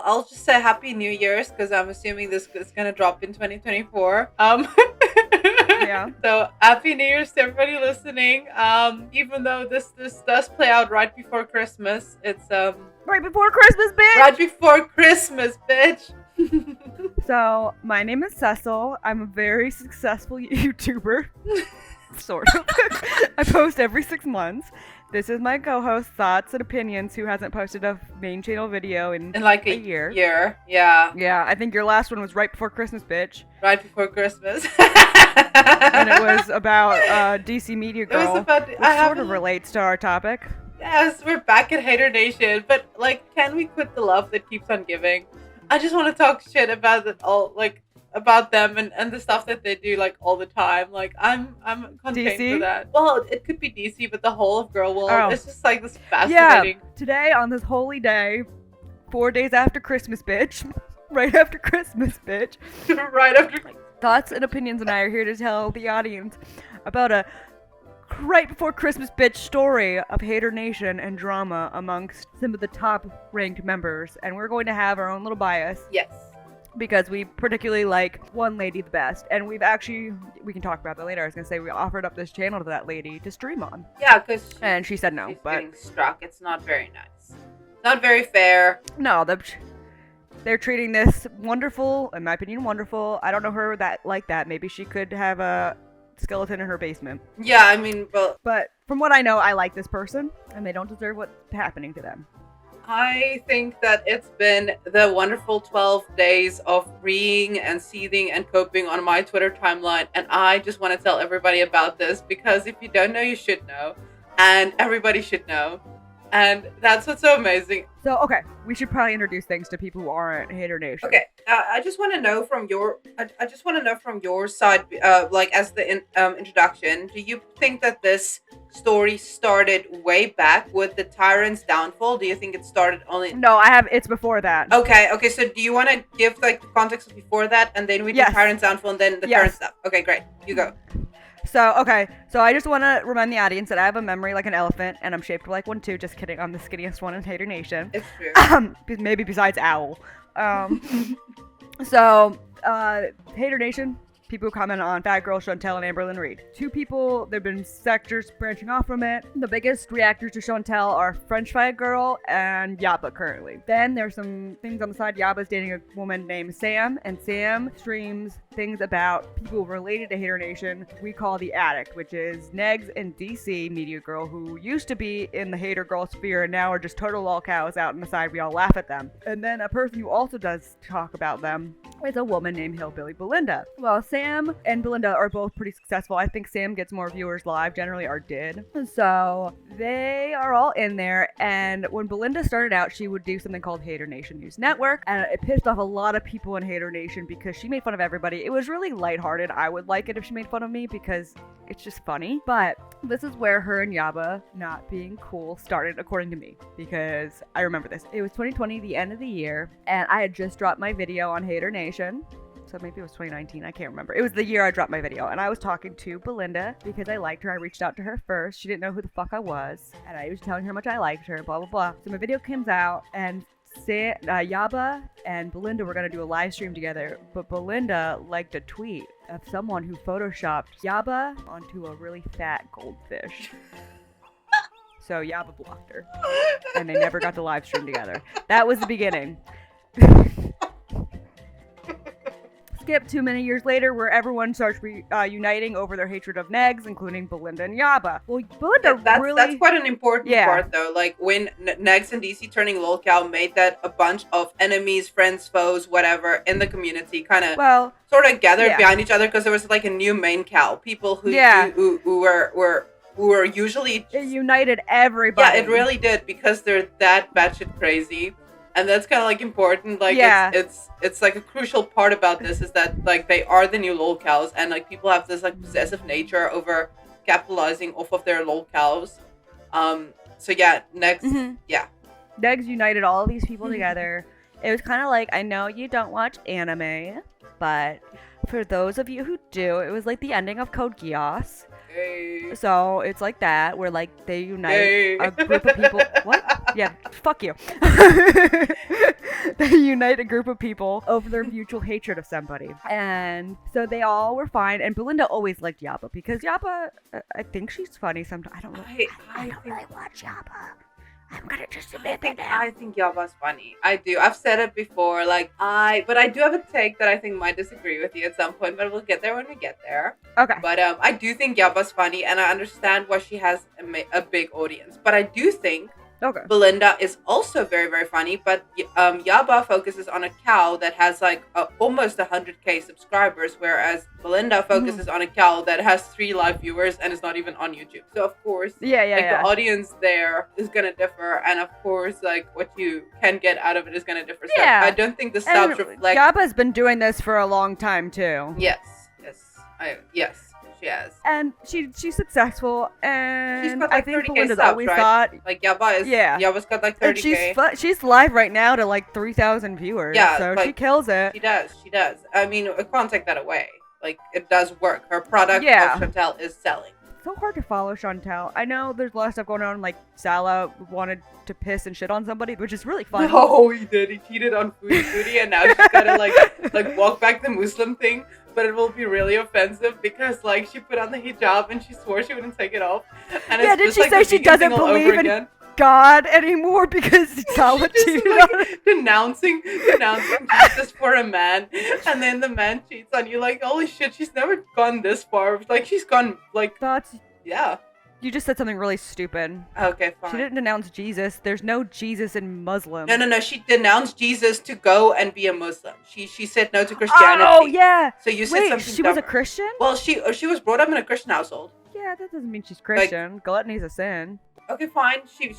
I'll just say Happy New Year's because I'm assuming this is gonna drop in 2024. Yeah. So Happy New Year's to everybody listening. Even though this does play out right before Christmas, it's Right before Christmas, bitch! right before Christmas, bitch. So, my name is Cecil. I'm a very successful YouTuber. Sort of. I post every 6 months. This is my co-host, Thoughts and Opinions, who hasn't posted a main channel video in like a year. Yeah. Yeah, I think your last one was right before Christmas, bitch. Right before Christmas. And it was about DC Media Girl. It was about. Which sort of relates to our topic. Yes, we're back at Hater Nation, but like, can we quit the love that keeps on giving? I just want to talk shit about it all, like about them and the stuff that they do, like all the time. Like I'm content DC? for that. Well, it could be DC, but the whole of Girl World. Oh. It's just like this fascinating. Yeah, today on this holy day, 4 days after Christmas, bitch. Right after Christmas, bitch. Right after. Thoughts and Opinions and I are here to tell the audience about a right before Christmas bitch story of Hater Nation and drama amongst some of the top ranked members, and we're going to have our own little bias. Yes. Because we particularly like one lady the best, and we can talk about that later. I was gonna say we offered up this channel to that lady to stream on. Yeah, because and she said no. She's but getting struck. It's not very nice. Not very fair. No, they're treating this wonderful, in my opinion, wonderful. I don't know her that like that. Maybe she could have a skeleton in her basement. Yeah, I mean, well, but from what I know, I like this person, and they don't deserve what's happening to them. I think that it's been the wonderful 12 days of breathing and seething and coping on my Twitter timeline, and I just want to tell everybody about this because if you don't know, you should know, and everybody should know, and that's what's so amazing. So, okay, we should probably introduce things to people who aren't Hater Nation. Okay, I just want to know from your, side, like as the introduction, do you think that this story started way back with the Tyrant's downfall? Do you think it started only? No, it's before that. Okay, so do you want to give like the context before that, and then we do Tyrant's downfall, and then the current stuff? Okay, great, you go. So I just want to remind the audience that I have a memory like an elephant, and I'm shaped like one too. Just kidding, I'm the skinniest one in Hater Nation. It's true. Maybe besides Owl. So, Hater Nation, people who comment on Fat Girl, Chantel, and Amberlynn Reed. Two people, there have been sectors branching off from it. The biggest reactors to Chantel are French Fry Girl and Yaba currently. Then there's some things on the side. Yaba's dating a woman named Sam, and Sam streams things about people related to Hater Nation we call the Addict, which is Negs and DC Media Girl, who used to be in the Hater Girl sphere and now are just total lolcows out on the side. We all laugh at them. And then a person who also does talk about them is a woman named Hillbilly Belinda. Well, Sam and Belinda are both pretty successful. I think Sam gets more viewers live generally, or did. So they are all in there, and when Belinda started out, she would do something called Hater Nation News Network, and it pissed off a lot of people in Hater Nation because she made fun of everybody. It was really lighthearted. I would like it if she made fun of me because it's just funny. But this is where her and Yaba not being cool started, according to me, because I remember this. It was 2020, the end of the year, and I had just dropped my video on Hater Nation. So maybe it was 2019, I can't remember. It was the year I dropped my video, and I was talking to Belinda because I liked her. I reached out to her first. She didn't know who the fuck I was, and I was telling her how much I liked her, blah, blah, blah. So my video comes out, and Yaba and Belinda were going to do a live stream together, but Belinda liked a tweet of someone who photoshopped Yaba onto a really fat goldfish. So Yaba blocked her, and they never got to live stream together. That was the beginning. Skip 2 many years later, where everyone starts uniting over their hatred of Negs, including Belinda and Yaba. Well, Belinda that's quite an important part, though. Like when Negs and DC turning lolcow made that a bunch of enemies, friends, foes, whatever in the community kind of sort of gathered behind each other because there was like a new main cow. People who were usually it united everybody. Yeah, it really did because they're that batshit crazy. And that's kind of like important. Like it's like a crucial part about this is that like they are the new lolcows, and like people have this like possessive nature over capitalizing off of their lolcows. So yeah, Negs Negs united all of these people together. It was kind of like, I know you don't watch anime, but for those of you who do, it was like the ending of Code Geass. Yay. So it's like that, where like they unite Yay. a group of people. What? Yeah, fuck you. They unite a group of people over their mutual hatred of somebody. And so they all were fine. And Belinda always liked Yaba because Yaba, I think she's funny sometimes. I don't really watch Yaba. I'm gonna just admit that now. I think Yaba's funny. I do. I've said it before. But I do have a take that I think might disagree with you at some point, but we'll get there when we get there. Okay. But I do think Yaba's funny, and I understand why she has a big audience. But I do think Belinda is also very, very funny, but Yaba focuses on a cow that has like almost 100k subscribers, whereas Belinda focuses on a cow that has 3 live viewers and is not even on YouTube. So of course, the audience there is gonna differ, and of course, like what you can get out of it is gonna differ. So I don't think the subs reflect. Yaba's been doing this for a long time too. Yes. She has. And she's successful, and she's got I like think 30K Belinda's subs, always right? thought like Yaba's got like 30K. And she's live right now to like 3,000 viewers. Yeah, so she kills it. She does. I mean, I can't take that away. Like, it does work. Her product of Chantel is selling. It's so hard to follow Chantel. I know there's a lot of stuff going on, like Salah wanted to piss and shit on somebody, which is really fun. Oh, he did. He cheated on Foodie, and now she's gotta like walk back the Muslim thing. But it will be really offensive because like she put on the hijab and she swore she wouldn't take it off. And yeah, did she say she doesn't believe in God anymore because Salah cheated on her? denouncing Jesus for a man, and then the man cheats on you. Like, holy shit, she's never gone this far. Like, she's gone like yeah. You just said something really stupid. Okay, fine. She didn't denounce Jesus. There's no Jesus in Muslim. No. She denounced Jesus to go and be a Muslim. She said no to Christianity. Oh, yeah. So you said something she was a Christian? Well, she was brought up in a Christian household. Yeah, that doesn't mean she's Christian. Like, gluttony's a sin. Okay, fine. She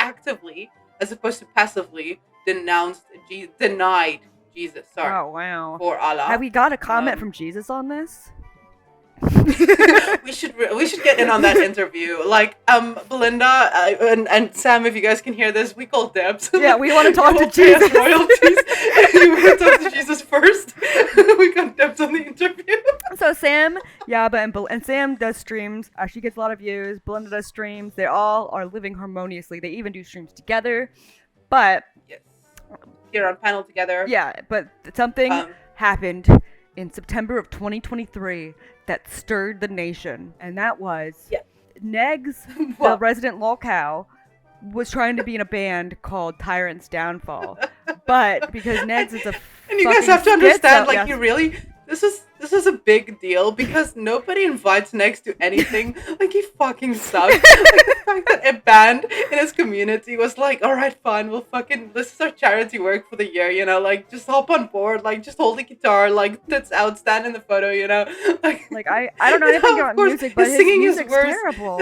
actively, as opposed to passively, denied Jesus. Sorry. Oh, wow. For Allah. Have we got a comment from Jesus on this? we should get in on that interview. Like, Belinda and Sam, if you guys can hear this, we call dibs. Yeah, we want to talk to Jesus. Royalties. You want to talk to Jesus first? We got dibs on the interview. So Sam, Yaba, and Sam does streams. She gets a lot of views. Belinda does streams. They all are living harmoniously. They even do streams together. But yes, here on panel together. Yeah, but something happened in September of 2023 that stirred the nation, and that was Negs, the resident lolcow, was trying to be in a band called Tyrant's Downfall, but because Negs is a and you guys have to understand, like, you really this is a big deal because nobody invites Negs to anything. Like, he fucking sucks. Like, the fact that a band in his community was like, all right, fine, this is our charity work for the year, you know, like, just hop on board, like, just hold the guitar, like, tits out, stand in the photo, you know. Like I don't know anything about music, but his music's terrible.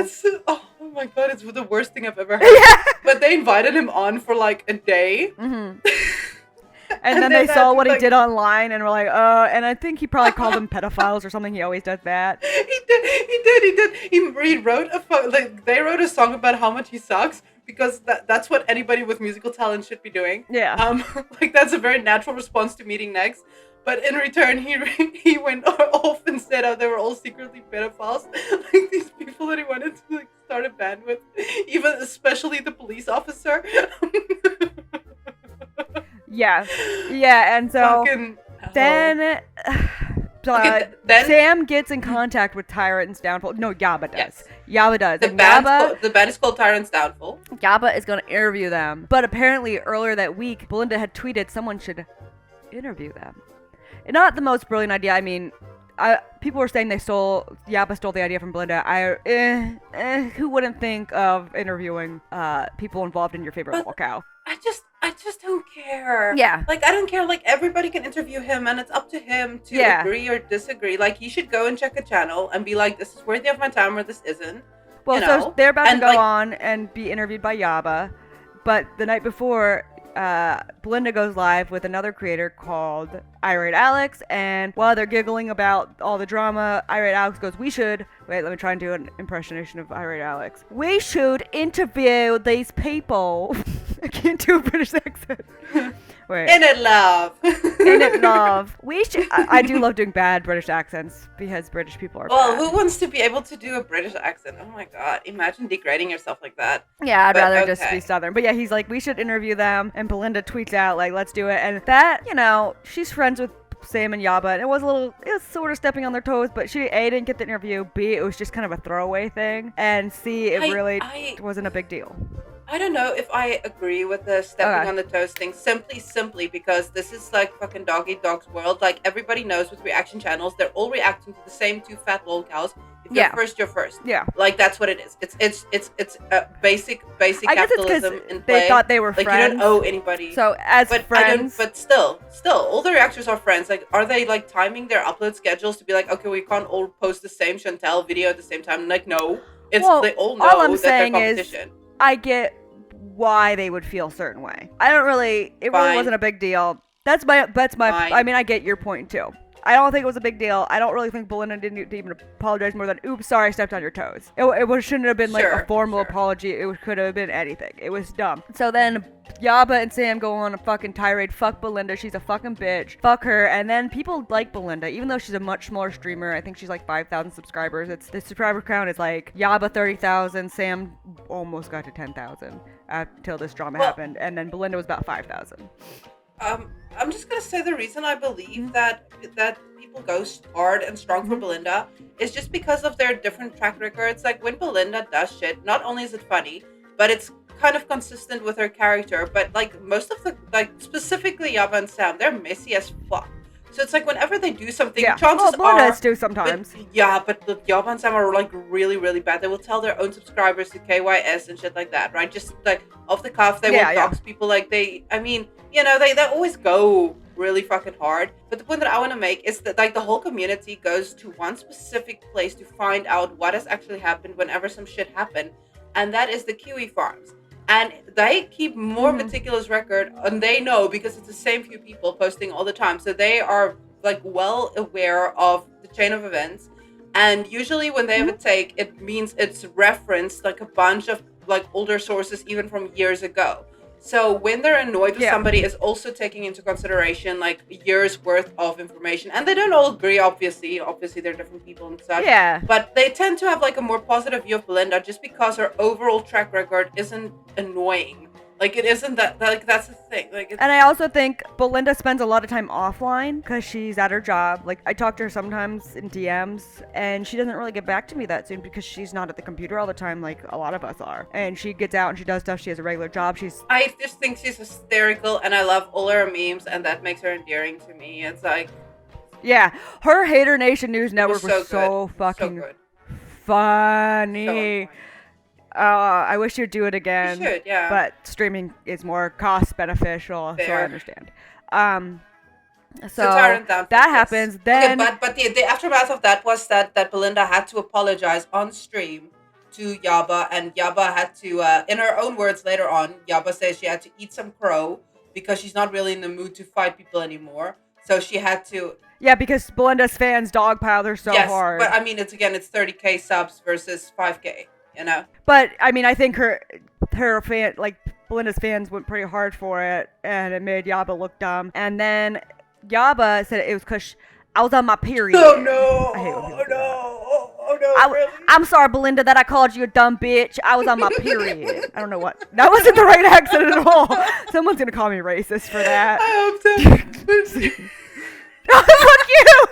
Oh my god, it's the worst thing I've ever heard. Yeah. But they invited him on for like a day. Mm-hmm. And then they saw what he did online and were like, and I think he probably called them pedophiles or something. He always does that. He did. He wrote they wrote a song about how much he sucks because that's what anybody with musical talent should be doing. Yeah. Like, that's a very natural response to meeting Negs. But in return, he went off and said how they were all secretly pedophiles. Like, these people that he wanted to like start a band with, even especially the police officer. Yeah, and so then Sam gets in contact with Tyrant's Downfall. No, Yaba does. Yes. Yaba does. The band is called Tyrant's Downfall. Yaba is going to interview them. But apparently earlier that week, Belinda had tweeted someone should interview them. Not the most brilliant idea. I mean, people were saying Yaba stole the idea from Belinda. Who wouldn't think of interviewing people involved in your favorite lolcow? I just don't care. Yeah. Like, I don't care. Like, everybody can interview him, and it's up to him to agree or disagree. Like, he should go and check a channel and be like, this is worthy of my time or this isn't. Well, so they're about to go on and be interviewed by Yaba, but the night before, Belinda goes live with another creator called Irate Alex, and while they're giggling about all the drama, Irate Alex goes, let me try and do an impersonation of Irate Alex. We should interview these people. I can't do a British accent. Wait. In it, love. In it, love. We should. I do love doing bad British accents because British people are Well, bad. who wants to be able to do a British accent? Oh my god. Imagine degrading yourself like that. Yeah, I'd But, rather just okay. be Southern. But yeah, he's like, we should interview them. And Belinda tweets out, like, let's do it. And that, you know, she's friends with Sam and Yaba. And it was sort of stepping on their toes. But she, A, didn't get the interview. B, it was just kind of a throwaway thing. And C, it really wasn't a big deal. I don't know if I agree with the stepping on the toes thing. Simply because this is like fucking dog eat dog's world. Like, everybody knows with reaction channels, they're all reacting to the same two fat lolcows. If you're first, you're first. Yeah. Like, that's what it is. It's basic capitalism in play. They thought they were friends. Like, you don't owe anybody. So as friends. But still, all the reactors are friends. Like, are they like timing their upload schedules to be like, okay, we can't all post the same Chantel video at the same time? Like, no. They all know all I'm that saying they're competition. Is, I get why they would feel a certain way. It really wasn't a big deal. That's my I mean, I get your point too. I don't think it was a big deal. I don't really think Belinda didn't even apologize more than, oops, sorry, I stepped on your toes. It shouldn't have been like a formal apology. It could have been anything. It was dumb. So then Yaba and Sam go on a fucking tirade. Fuck Belinda. She's a fucking bitch. Fuck her. And then people like Belinda, even though she's a much smaller streamer. I think she's like 5,000 subscribers. The subscriber count is like Yaba 30,000. Sam almost got to 10,000 until this drama happened. And then Belinda was about 5,000. I'm just gonna say the reason I believe that people go hard and strong for Belinda is just because of their different track records. Like, when Belinda does shit, not only is it funny, but it's kind of consistent with her character. But like, most of the, like, specifically Yaba and Sam, they're messy as fuck. So it's like, whenever they do something, chances are... do sometimes. But the Yaba and Sam are like really, really bad. They will tell their own subscribers to KYS and shit like that, right? Just like off the cuff, they will dox people. Like, they always go really fucking hard. But the point that I want to make is that, like, the whole community goes to one specific place to find out what has actually happened whenever some shit happened. And that is the Kiwi farms. And they keep more meticulous record, and they know because it's the same few people posting all the time. So they are like well aware of the chain of events. And usually when they have a take, it means it's referenced like a bunch of like older sources, even from years ago. So when they're annoyed with somebody, is also taking into consideration like years worth of information. And they don't all agree, obviously. Obviously, they're different people and such. Yeah. But they tend to have like a more positive view of Belinda just because her overall track record isn't annoying. Like, it isn't that, like, that's the thing. Like, and I also think Belinda spends a lot of time offline because she's at her job. Like, I talk to her sometimes in DMs, and she doesn't really get back to me that soon because she's not at the computer all the time like a lot of us are. And she gets out and she does stuff. She has a regular job. I just think she's hysterical, and I love all her memes, and that makes her endearing to me. It's like... Yeah, her Hater Nation News Network was so fucking funny. So I wish you'd do it again. You should, yeah. But streaming is more cost beneficial, so I understand. So that happens. Then, but the aftermath of that was that Belinda had to apologize on stream to Yaba, and Yaba had to, in her own words later on, Yaba says she had to eat some crow because she's not really in the mood to fight people anymore. So she had to... Yeah, because Belinda's fans dogpile her so hard. But I mean, it's 30k subs versus 5k. You know, but I mean, I think her fan, like Belinda's fans, went pretty hard for it, and it made Yaba look dumb. And then Yaba said it was because I was on my period. Oh no! Oh no! Really? I'm sorry, Belinda, that I called you a dumb bitch. I was on my period. I don't know what. That wasn't the right accent at all. Someone's gonna call me racist for that. I hope so. Fuck you.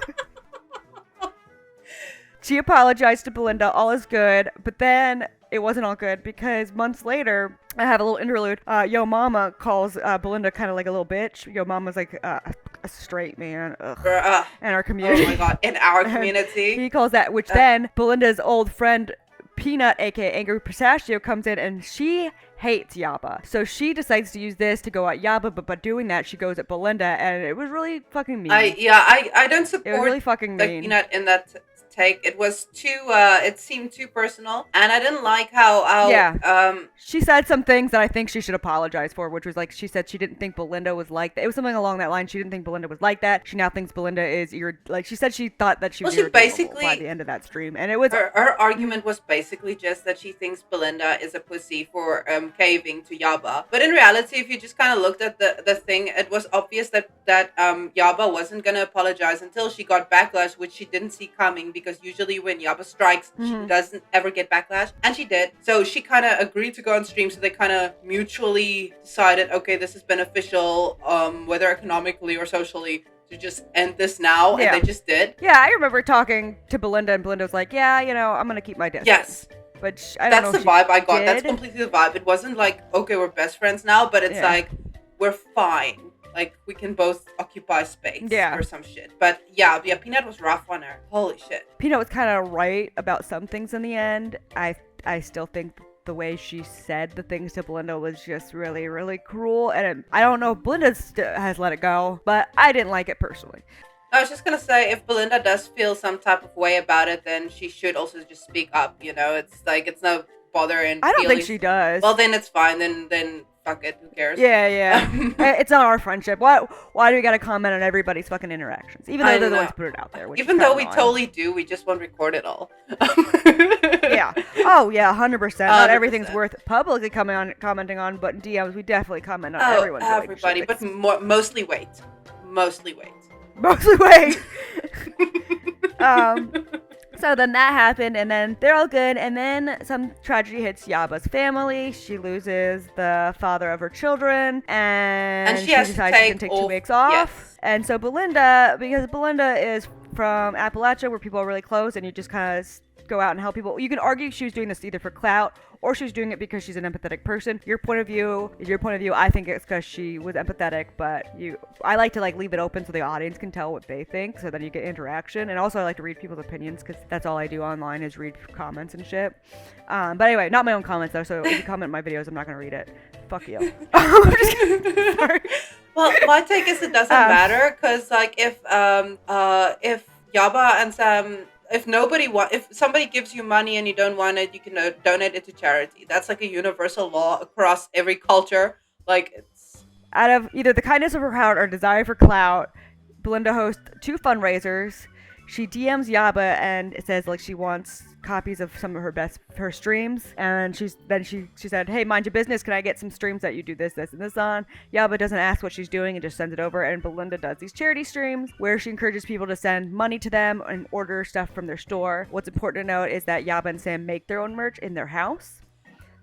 She apologized to Belinda, all is good, but then it wasn't all good because months later, I have a little interlude. Yo Mama calls Belinda kind of like a little bitch. Yo Mama's like a straight man in our community. Oh my god, in our community. He calls that, which then Belinda's old friend Peanut, aka Angry Pistachio, comes in and she hates Yaba. So she decides to use this to go at Yaba, but by doing that, she goes at Belinda, and it was really fucking mean. I don't support it was really fucking mean. Peanut in that take. It was too. It seemed too personal, and I didn't like how. Yeah. She said some things that I think she should apologize for, which was like she said she didn't think Belinda was like that. It was something along that line. She didn't think Belinda was like that. She now thinks Belinda is like she said she thought that she was irredeemable by the end of that stream, and it was her argument was basically just that she thinks Belinda is a pussy for caving to Yaba. But in reality, if you just kind of looked at the thing, it was obvious that Yaba wasn't gonna apologize until she got backlash, which she didn't see coming, because usually when Yaba strikes, she doesn't ever get backlash, and she did. So she kind of agreed to go on stream, so they kind of mutually decided, okay, this is beneficial, whether economically or socially, to just end this now, and they just did. Yeah, I remember talking to Belinda, and Belinda was like, yeah, I'm gonna keep my distance. Yes. But I don't know. That's the vibe I got. That's completely the vibe. It wasn't like, okay, we're best friends now, but it's like, we're fine. Like, we can both occupy space or some shit. But yeah, Peanut was rough on her. Holy shit. Peanut was kind of right about some things in the end. I still think the way she said the things to Belinda was just really, really cruel. And I don't know if Belinda has let it go, but I didn't like it personally. I was just gonna say, if Belinda does feel some type of way about it, then she should also just speak up, It's like, it's no bother in I don't think she does. Well, then it's fine. Then fuck it. Who cares? Yeah. It's not our friendship. Why do we gotta comment on everybody's fucking interactions? Even though they're the ones who put it out there. Even though we totally do, we just won't record it all. Yeah. Oh, yeah, 100%. Not everything's worth publicly commenting on, but in DMs, we definitely comment on everyone's everybody, but mostly wait. Mostly wait. So then that happened, and then they're all good, and then some tragedy hits Yaba's family. She loses the father of her children, and she decides she can take 2 weeks off. Yes. And so because Belinda is from Appalachia, where people are really close, and you just kind of go out and help people. You can argue she was doing this either for clout or she was doing it because she's an empathetic person. Your point of view is your point of view. I think it's because she was empathetic, but I like to leave it open so the audience can tell what they think, so then you get interaction. And also I like to read people's opinions because that's all I do online is read comments and shit. But anyway, not my own comments though, so if you comment in my videos, I'm not going to read it. Fuck you. I'm just kidding. Sorry. Well, my take is it doesn't matter, because if Yaba and Sam, if somebody gives you money and you don't want it, you can donate it to charity. That's like a universal law across every culture. Like, it's out of either the kindness of her heart or desire for clout, Belinda hosts 2 fundraisers. She DMs Yaba and it says she wants copies of some of her streams, and she said, hey, mind your business, can I get some streams that you do this and this on? Yaba doesn't ask what she's doing and just sends it over, and Belinda does these charity streams where she encourages people to send money to them and order stuff from their store. What's important to note is that Yaba and Sam make their own merch in their house.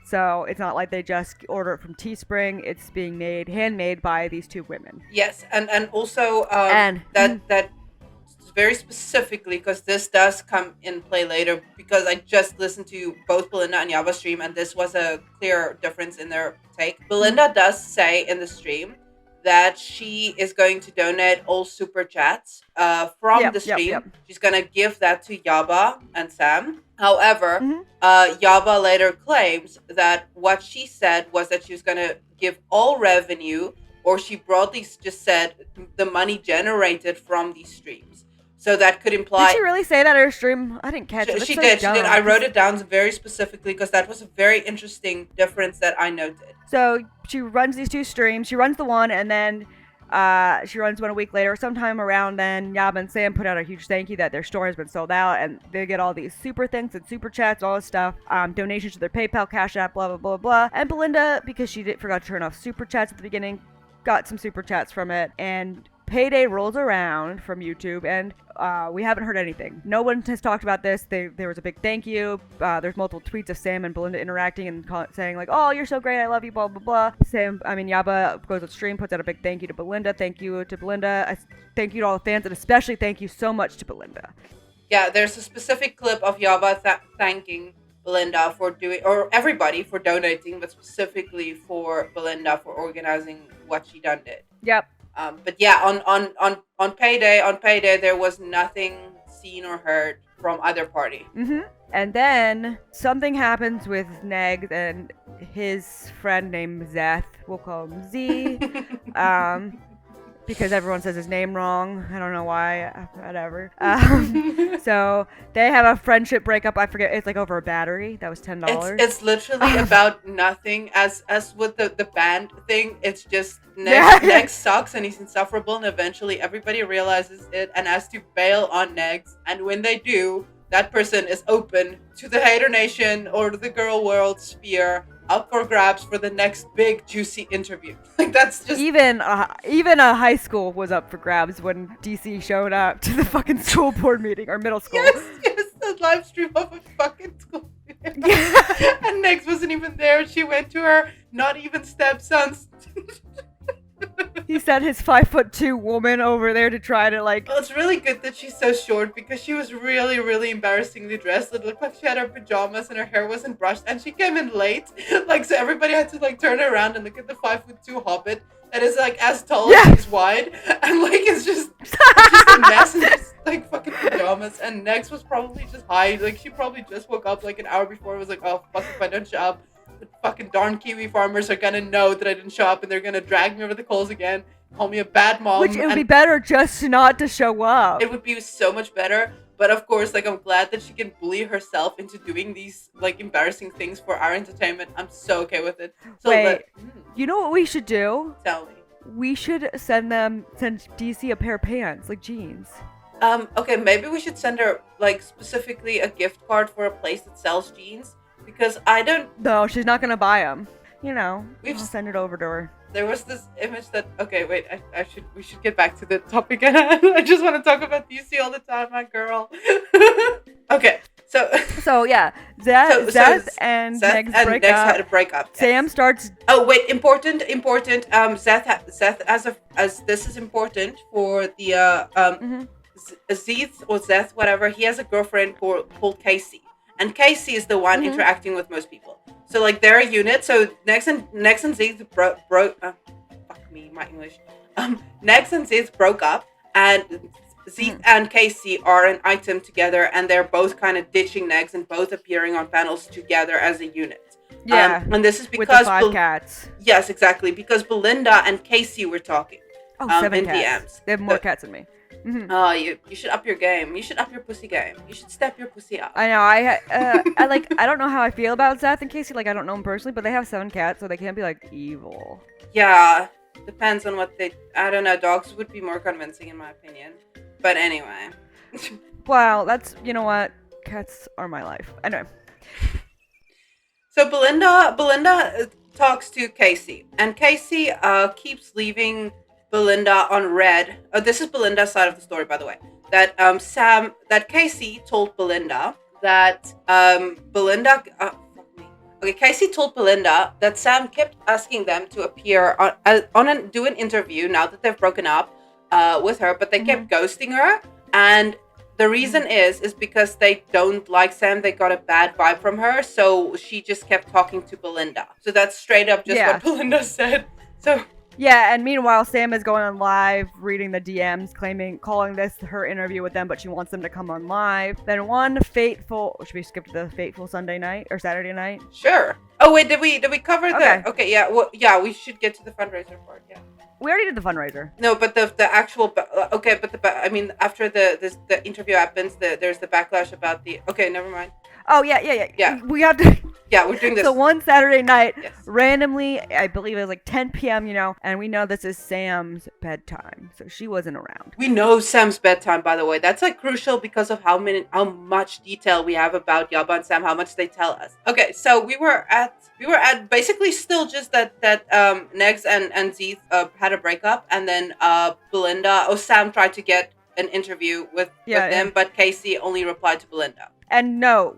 So it's not like they just order it from Teespring. It's being handmade by these 2 women. Yes, and also that very specifically, because this does come in play later, because I just listened to both Belinda and Yaba's stream, and this was a clear difference in their take. Belinda does say in the stream that she is going to donate all super chats from the stream. Yep. She's going to give that to Yaba and Sam. However, Yaba later claims that what she said was that she was going to give all revenue, or she broadly just said the money generated from these streams. So that could imply... Did she really say that in her stream? I didn't catch it. She did. I wrote it down very specifically because that was a very interesting difference that I noted. So she runs these 2 streams. She runs the one, and then she runs one a week later. Sometime around then, Yaba and Sam put out a huge thank you that their store has been sold out, and they get all these super things and super chats, all this stuff, donations to their PayPal, Cash App, blah, blah, blah, blah. And Belinda, because she forgot to turn off super chats at the beginning, got some super chats from it, and payday rolls around from YouTube, and we haven't heard anything. No one has talked about this. There was a big thank you. There's multiple tweets of Sam and Belinda interacting and saying oh, you're so great, I love you, blah, blah, blah. Yaba goes on stream, puts out a big thank you to Belinda. Thank you to Belinda. Thank you to all the fans, and especially thank you so much to Belinda. Yeah, there's a specific clip of Yaba thanking Belinda for doing, or everybody for donating, but specifically for Belinda for organizing what she done did. Yep. But yeah, on payday, there was nothing seen or heard from either party. Mm-hmm. And then something happens with Neg and his friend named Zeth. We'll call him Z. because everyone says his name wrong. I don't know why. Whatever. So they have a friendship breakup. I forget. It's like over a battery. That was $10. It's literally about nothing. As with the band thing, it's just Negs sucks and he's insufferable, and eventually everybody realizes it and has to bail on Negs. And when they do, that person is open to the hater nation or the girl world sphere, up for grabs for the next big juicy interview. Like that's just even a high school was up for grabs when DC showed up to the fucking school board meeting or middle school. Yes, the live stream of a fucking school meeting. And Negs wasn't even there. She went to her not even stepson's. He sent his 5'2" woman over there to try to like. Well, it's really good that she's so short because she was really, really embarrassingly dressed. It looked like she had her pajamas and her hair wasn't brushed, and she came in late. Like so, everybody had to like turn around and look at the 5'2" hobbit that is like as tall as she's wide, and like it's just a mess in just like fucking pajamas. And Next was probably just high. Like she probably just woke up like an hour before. It was like, oh fuck, if I don't show up, the fucking darn Kiwi farmers are gonna know that I didn't show up, and they're gonna drag me over the coals again, call me a bad mom. Which it would be better just not to show up. It would be so much better. But of course, like I'm glad that she can bully herself into doing these like embarrassing things for our entertainment. I'm so okay with it. So wait, you know what we should do? Tell me. We should send DC a pair of pants, like jeans. Okay, maybe we should send her like specifically a gift card for a place that sells jeans. Because I don't. No, she's not gonna buy them. You know, I'll send it over to her. There was this image that. Okay, wait. We should get back to the topic at hand. I just want to talk about DC all the time, my girl. Okay, so yeah, Zeth and Negs break up. had a breakup. Yes. Sam starts. Oh wait, important. Zeth as this is important for the Zeth or Zeth, whatever. He has a girlfriend called Casey. And Casey is the one interacting with most people. So, like, they're a unit. So, Nex and Zeth fuck me, my English. Nex and Zeth broke up. And Zeth and Casey are an item together. And they're both kind of ditching Nex and both appearing on panels together as a unit. Yeah. And this is because... With the 5 cats. Yes, exactly. Because Belinda and Casey were talking. Oh, 7 in cats. DMs. They have more cats than me. Mm-hmm. Oh, you should up your game. You should up your pussy game. You should step your pussy up. I know. I don't know how I feel about Zeth and Casey. Like, I don't know them personally, but they have 7 cats, so they can't be like evil. Yeah, depends on what they. I don't know. Dogs would be more convincing, in my opinion. But anyway. Wow, that's, you know what? Cats are my life. Anyway. So Belinda talks to Casey, and Casey keeps leaving Belinda on red. This is Belinda's side of the story, by the way. That Casey told Belinda that Casey told Belinda that Sam kept asking them to appear do an interview now that they've broken up with her, but they kept ghosting her. And the reason is because they don't like Sam. They got a bad vibe from her, so she just kept talking to Belinda. So that's straight up just what Belinda said. So. Yeah, and meanwhile, Sam is going on live, reading the DMs, calling this her interview with them, but she wants them to come on live. Then should we skip to the fateful Sunday night or Saturday night? Sure. Oh wait, did we cover the? Okay, yeah, well, yeah, we should get to the fundraiser part. Yeah. We already did the fundraiser. No, but the actual I mean, after the interview happens, there's the backlash about the. Okay, never mind. Oh yeah. We have to. Yeah, we're doing this. So one Saturday night, randomly, I believe it was like 10 p.m., and we know this is Sam's bedtime, so she wasn't around. We know Sam's bedtime, by the way. That's like crucial because of how much detail we have about Yaba and Sam, how much they tell us. Okay, so we were at basically still just that Negs and Zeth had a breakup, and then Sam tried to get an interview with them, but Casey only replied to Belinda. And no,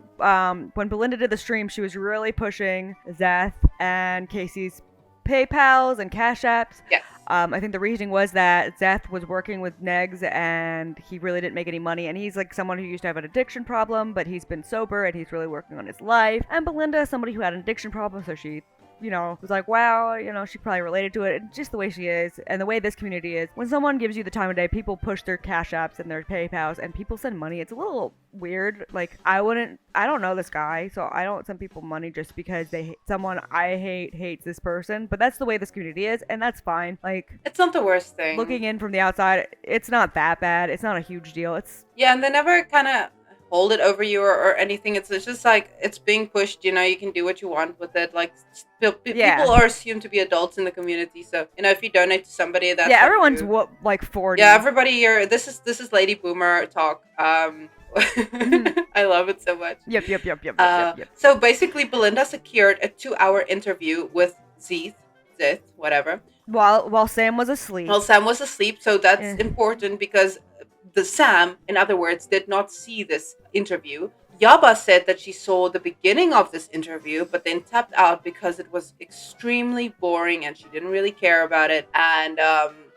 when Belinda did the stream, she was really pushing Zeth and Casey's PayPals and Cash Apps. Yes. I think the reasoning was that Zeth was working with Negs and he really didn't make any money. And he's like someone who used to have an addiction problem, but he's been sober and he's really working on his life. And Belinda is somebody who had an addiction problem, so she was like, wow, she probably related to it. Just the way she is and the way this community is. When someone gives you the time of day, people push their Cash Apps and their PayPals and people send money. It's a little weird. Like, I don't know this guy, so I don't send people money just because someone I hate hates this person. But that's the way this community is, and that's fine. Like, it's not the worst thing. Looking in from the outside, it's not that bad. It's not a huge deal. Yeah, and they never kind of hold it over you or anything. It's just like it's being pushed. You can do what you want with it. Like, people are assumed to be adults in the community, so if you donate to somebody, that's everyone's like 40. Yeah, everybody here. This is Lady Boomer talk. I love it so much. Yep. So basically, Belinda secured a 2-hour interview with Zith, whatever. While Sam was asleep. So that's important because the Sam, in other words, did not see this interview. Yaba said that she saw the beginning of this interview, but then tapped out because it was extremely boring and she didn't really care about it. And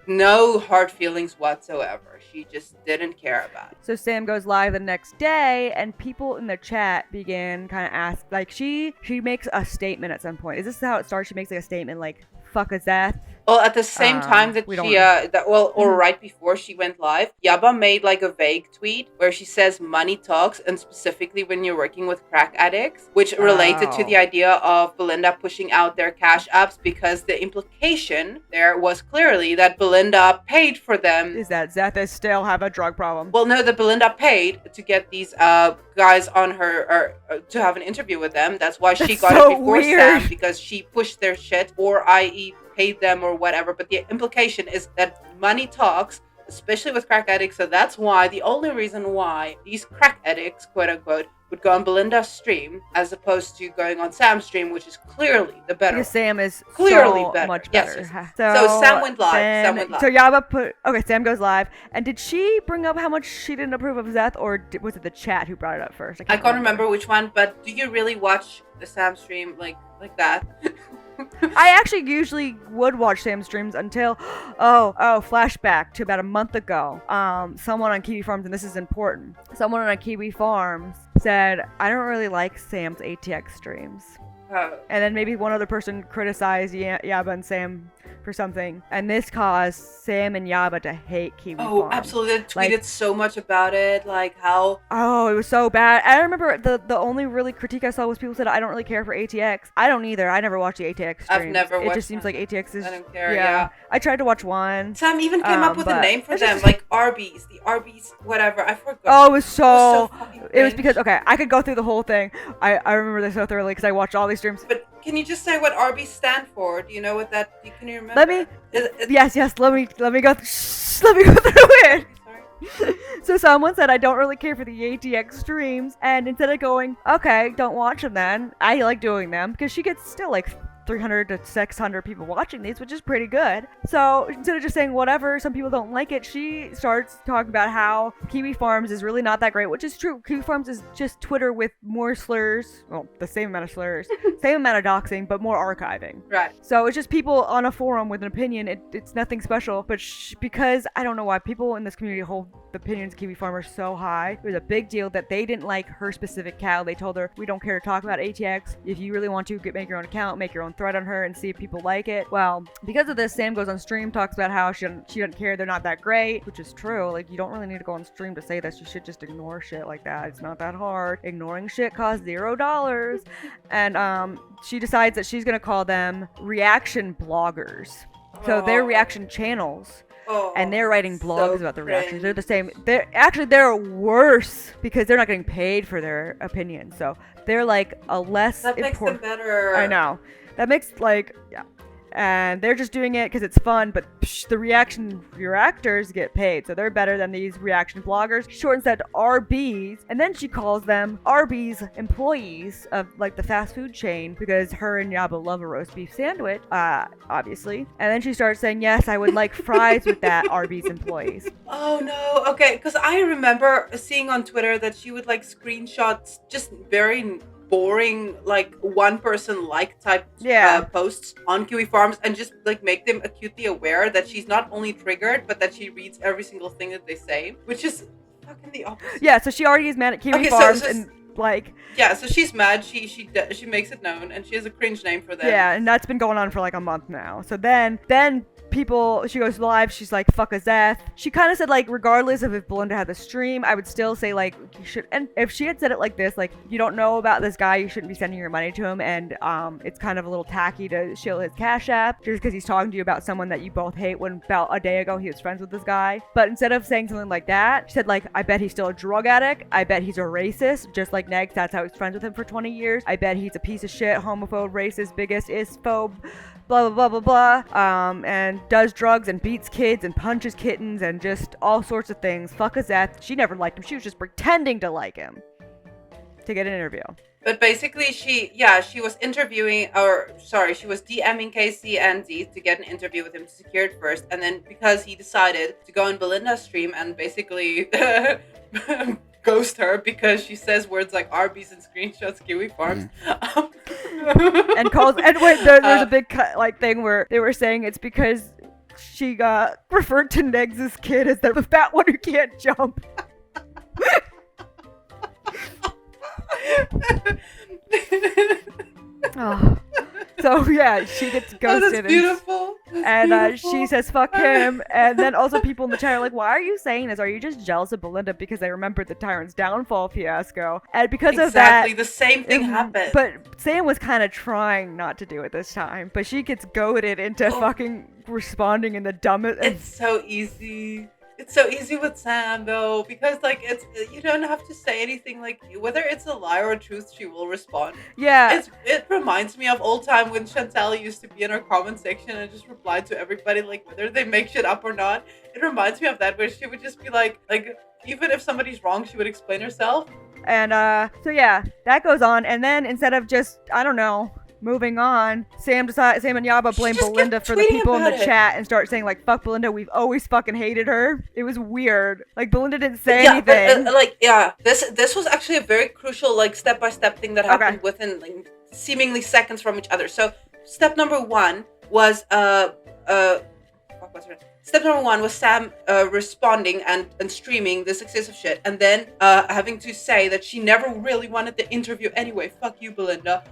no hard feelings whatsoever. She just didn't care about it. So Sam goes live the next day, and people in the chat begin kind of ask, like, she makes a statement at some point. Is this how it starts? She makes like a statement like, fuck a Zeth. Well, at the same time that right before she went live, Yaba made like a vague tweet where she says money talks, and specifically when you're working with crack addicts, which related to the idea of Belinda pushing out their Cash Apps, because the implication there was clearly that Belinda paid for them. Is that Zeth still have a drug problem? Well, no, that Belinda paid to get these guys on her, or to have an interview with them. That's why she got it before Sam, because she pushed their shit, or i.e. paid them or whatever. But the implication is that money talks, especially with crack addicts. So that's why, the only reason why these crack addicts, quote unquote, would go on Belinda's stream as opposed to going on Sam's stream, which is clearly the better. Because Sam is clearly so better. Much better. Yes. So Sam went live. So Yaba Sam goes live. And did she bring up how much she didn't approve of Zeth, or was it the chat who brought it up first? I can't remember which one, but do you really watch the Sam stream like that? I actually usually would watch Sam's streams until, flashback to about a month ago. Someone on Kiwi Farms, and this is important, someone on Kiwi Farms said, I don't really like Sam's ATX streams. And then maybe one other person criticized Yaba and Sam for something, and this caused Sam and Yaba to hate Kiwi Farms. Oh, absolutely. They tweeted so much about it, like how... Oh, it was so bad. I remember the only really critique I saw was people said, I don't really care for ATX. I don't either. I never watched the ATX streams. I've never watched it. Just seems like ATX is... I don't care, yeah. I tried to watch one. Sam even came up with a name for them, like Arby's. The Arby's, whatever. I forgot. Oh, it was so it was because, okay, I could go through the whole thing. I remember this so thoroughly because I watched all these streams. But can you just say what Arby's stand for? Do you know what that? Can you remember? Let me. Yes. Let me go. Let me go through it. So someone said, I don't really care for the ATX streams, and instead of going, okay, don't watch them then, I like doing them because she gets still like 300 to 600 people watching these, which is pretty good. So instead of just saying whatever, some people don't like it, she starts talking about how Kiwi Farms is really not that great, which is true. Kiwi Farms is just Twitter with more slurs, well, the same amount of slurs, same amount of doxing, but more archiving. Right. So it's just people on a forum with an opinion. It's nothing special, but because I don't know why people in this community hold the opinions of Kiwi Farmers so high. It was a big deal that they didn't like her specific cow. They told her, we don't care to talk about ATX. If you really want to, make your own account, make your own thread on her and see if people like it. Well, because of this, Sam goes on stream, talks about how she doesn't care, they're not that great, which is true. Like, you don't really need to go on stream to say this. You should just ignore shit like that. It's not that hard. Ignoring shit costs $0. And she decides that she's gonna call them reaction bloggers. So they're reaction channels. And they're writing blogs about the reactions. They're the same. They're worse because they're not getting paid for their opinions. So they're like a less that makes them better. I know. That makes and they're just doing it because it's fun, but the reactors get paid, so they're better than these reaction bloggers. She shortens that to RBs, and then she calls them Arby's employees of like the fast food chain because her and Yaba love a roast beef sandwich, obviously. And then she starts saying, yes, I would like fries with that, Arby's employees. Oh no, okay, because I remember seeing on Twitter that she would like screenshots just very boring, like one person like type posts on Kiwi Farms and just like make them acutely aware that she's not only triggered but that she reads every single thing that they say, which is fucking the opposite. Yeah, so she already is mad at Kiwi Farms. Like, yeah, so she's mad. She makes it known, and she has a cringe name for them. Yeah, and that's been going on for like a month now. So then she goes live, she's like, fuck a Zeth. She kind of said, like, regardless of if Belinda had the stream, I would still say, like, you should, and if she had said it like this, like, you don't know about this guy, you shouldn't be sending your money to him, and it's kind of a little tacky to shill his Cash App, just because he's talking to you about someone that you both hate, when about a day ago he was friends with this guy. But instead of saying something like that, she said, like, I bet he's still a drug addict, I bet he's a racist, just like Negs, that's how he's friends with him for 20 years, I bet he's a piece of shit, homophobe, racist, biggest, isphobe, blah blah blah blah blah, and does drugs and beats kids and punches kittens and just all sorts of things. Fuck a Zeth. She never liked him. She was just pretending to like him to get an interview. But basically, she was interviewing, she was DMing Casey and Z to get an interview with him to secure it first, and then because he decided to go on Belinda's stream and basically ghost her because she says words like Arby's and screenshots Kiwi Farms. And calls, and wait, there's a big thing where they were saying it's because she got referred to Negs' kid as the fat one who can't jump. Oh. So yeah, she gets ghosted. Oh, that's beautiful. And she says fuck him, and then also people in the chat are like, why are you saying this? Are you just jealous of Belinda because they remembered the Tyrant's downfall fiasco? And because of that, exactly the same thing happened. But Sam was kind of trying not to do it this time, but she gets goaded into fucking responding in the dumbest. It's so easy. It's so easy with Sam though, because like you don't have to say anything, like whether it's a lie or a truth, she will respond. Yeah. It reminds me of old time when Chantal used to be in her comment section and just replied to everybody, like whether they make shit up or not. It reminds me of that, where she would just be like even if somebody's wrong, she would explain herself. And so yeah, that goes on, and then instead of just, I don't know, moving on, Sam and Yaba blame Belinda for the people in the chat and start saying, like, fuck Belinda, we've always fucking hated her. It was weird. Like, Belinda didn't say anything. But, this was actually a very crucial, like, step-by-step thing that happened within, like, seemingly seconds from each other. So, step number one was, Step number one was Sam responding and streaming this excessive shit, and then having to say that she never really wanted the interview anyway. Fuck you, Belinda.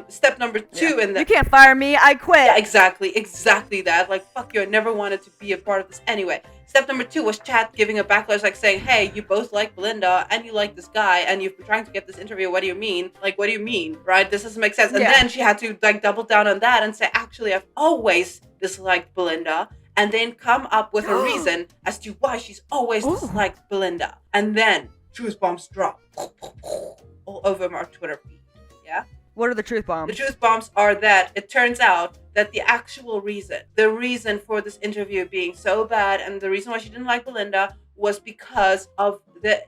Step number two, and you can't fire me, I quit. Yeah, exactly that. Like, fuck you, I never wanted to be a part of this anyway. Step number two was chat giving a backlash, like saying, hey, you both like Belinda and you like this guy and you've been trying to get this interview. What do you mean? Like, what do you mean? Right? This doesn't make sense. And then she had to like double down on that and say, actually, I've always disliked Belinda. And then come up with a reason as to why she's always disliked Belinda. And then truth bombs drop all over my Twitter feed. Yeah? What are the truth bombs? The truth bombs are that it turns out that the reason for this interview being so bad and the reason why she didn't like Belinda was because of the...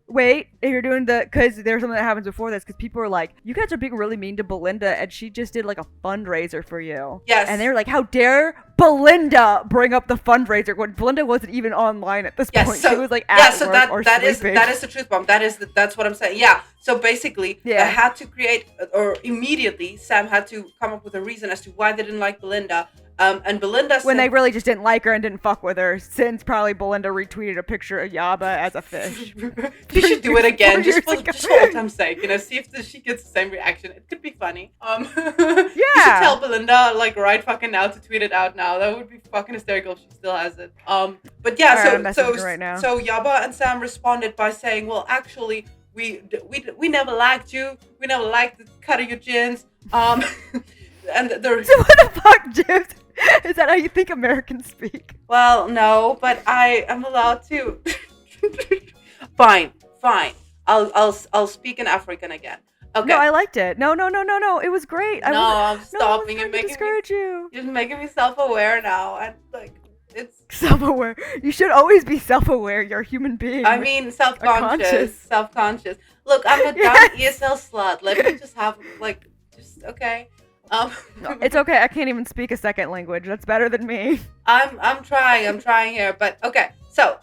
Wait, if you're doing because there's something that happens before this, because people are like, you guys are being really mean to Belinda, and she just did like a fundraiser for you. Yes. And they were like, how dare Belinda bring up the fundraiser when Belinda wasn't even online at this point. She was like at work or sleeping. That is the truth bomb. That's what I'm saying. Yeah. So basically, they had to create, or immediately, Sam had to come up with a reason as to why they didn't like Belinda. And Belinda said, when they really just didn't like her and didn't fuck with her, since probably Belinda retweeted a picture of Yaba as a fish. You should do it again, just for old time's sake. You know, see if she gets the same reaction. It could be funny. You should tell Belinda, like, right fucking now to tweet it out now. That would be fucking hysterical if she still has it. But yeah, so Yaba and Sam responded by saying, well, actually, we never liked you. We never liked the cut of your jeans. And the so what the fuck, James? Is that how you think Americans speak? Well, no, but I am allowed to. Fine. I'll speak in African again. Okay. No, I liked it. No. It was great. I'm stopping. You're making me self-aware now, and like it's self-aware. You should always be self-aware. You're a human being. I mean, self-conscious. Look, I'm a dumb ESL slut. Let me just have okay. It's okay. I can't even speak a second language. That's better than me. I'm trying here, but okay. So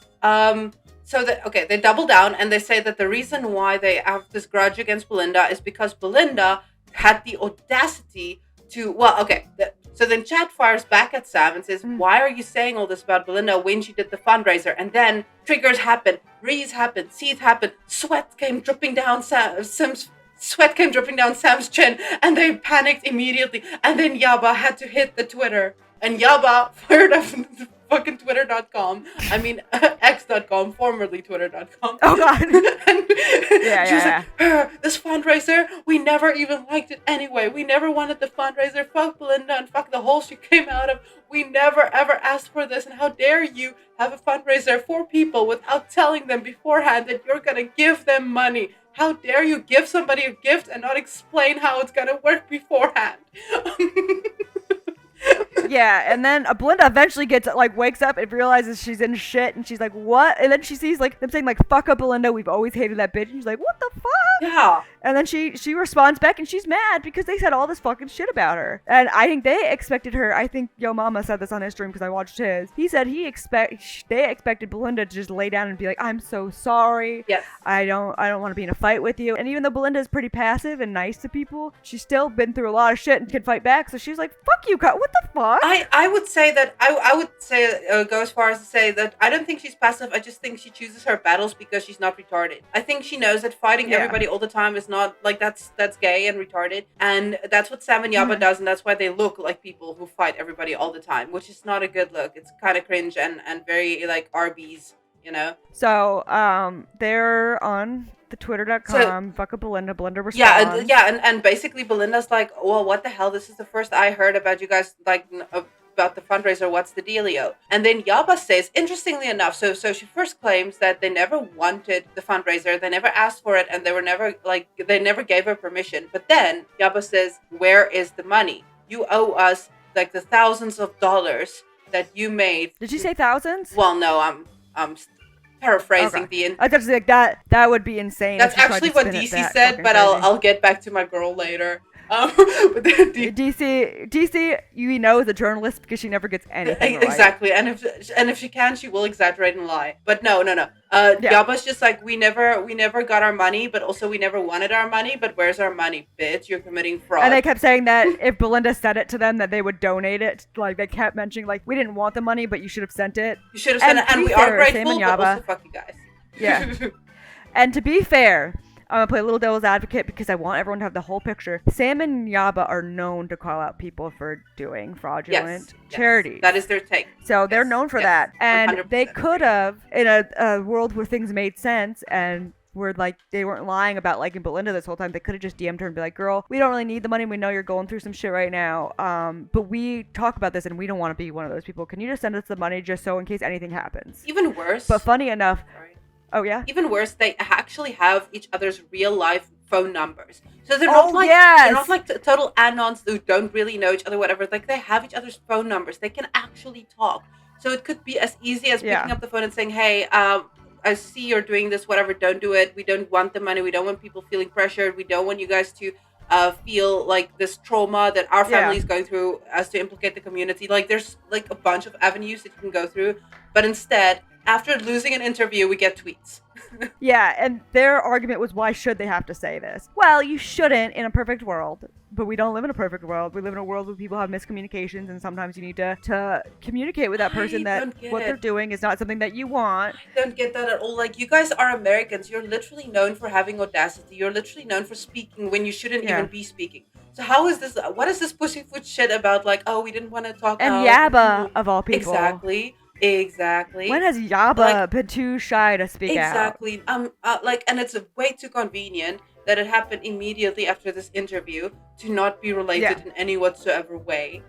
they double down and they say that the reason why they have this grudge against Belinda is because Belinda had the audacity to. Well, okay. So then Chad fires back at Sam and says, why are you saying all this about Belinda when she did the fundraiser? And then triggers happened, Rees happened, Seeth happened, sweat came dripping down Sam's chin, and they panicked immediately. And then Yaba had to hit the Twitter. And Yaba fired up fucking Twitter.com. I mean, X.com, formerly Twitter.com. Oh, God. And she was yeah. like, this fundraiser, we never even liked it anyway. We never wanted the fundraiser. Fuck Belinda and fuck the hole she came out of. We never ever asked for this. And how dare you have a fundraiser for people without telling them beforehand that you're going to give them money. How dare you give somebody a gift and not explain how it's going to work beforehand. Yeah, and then Belinda eventually wakes up and realizes she's in shit, and she's like, what? And then she sees, them saying, fuck up Belinda, we've always hated that bitch. And she's like, what the fuck? Yeah. And then she responds back, and she's mad because they said all this fucking shit about her. And I think they expected her, I think Yo Mama said this on his stream because I watched his. He said they expected Belinda to just lay down and be like, I'm so sorry. Yes. I don't want to be in a fight with you. And even though Belinda is pretty passive and nice to people, she's still been through a lot of shit and can fight back. So she's like, fuck you, what the fuck? I would say that I would say go as far as to say that I don't think she's passive. I just think she chooses her battles because she's not retarded. I think she knows that fighting everybody all the time is not that's gay and retarded, and that's what Sam and Yaba does, and that's why they look like people who fight everybody all the time, which is not a good look. It's kind of cringe and very like Arby's, you know. So they're on the Twitter.com, fuck up Belinda responds. And basically Belinda's like, well, what the hell? This is the first I heard about you guys, about the fundraiser. What's the dealio? And then Yaba says, interestingly enough, so she first claims that they never wanted the fundraiser, they never asked for it, and they never gave her permission. But then Yaba says, where is the money? You owe us the thousands of dollars that you made. Did you say thousands? Well, no, I'm paraphrasing the. I just like that would be insane. That's actually what DC said, but I'll get back to my girl later. But DC, you know, is a journalist because she never gets anything right. Exactly, and if she can, she will exaggerate and lie. But no. Yaba's just like, we never got our money, but also we never wanted our money. But where's our money, bitch? You're committing fraud. And they kept saying that if Belinda said it to them, that they would donate it. They kept mentioning we didn't want the money, but you should have sent it. You should have sent it, and we are grateful, but also fuck you guys. Yeah. And to be fair, I'm going to play a little devil's advocate because I want everyone to have the whole picture. Sam and Yaba are known to call out people for doing fraudulent charities. That is their take. So they're known for that. And 100%. they could have, in a world where things made sense and where they weren't lying about liking Belinda this whole time, they could have just DM'd her and be like, girl, we don't really need the money. We know you're going through some shit right now. But we talk about this and we don't want to be one of those people. Can you just send us the money just so in case anything happens? Even worse. But funny enough... Oh, yeah? Even worse, they actually have each other's real-life phone numbers. So they're they're not total anons who don't really know each other, whatever. They have each other's phone numbers. They can actually talk. So it could be as easy as picking up the phone and saying, hey, I see you're doing this, whatever, don't do it. We don't want the money. We don't want people feeling pressured. We don't want you guys to feel like this trauma that our family is going through as to implicate the community. There's a bunch of avenues that you can go through. But instead... after losing an interview, we get tweets. Yeah, and their argument was, why should they have to say this? Well, you shouldn't in a perfect world. But we don't live in a perfect world. We live in a world where people have miscommunications, and sometimes you need to communicate with that person that what they're doing is not something that you want. I don't get that at all. You guys are Americans. You're literally known for having audacity. You're literally known for speaking when you shouldn't even be speaking. So how is this? What is this pussyfoot shit about? We didn't want to talk. And Yaba, of all people. Exactly. When has Yaba been too shy to speak out? Exactly. And it's way too convenient that it happened immediately after this interview to not be related in any whatsoever way.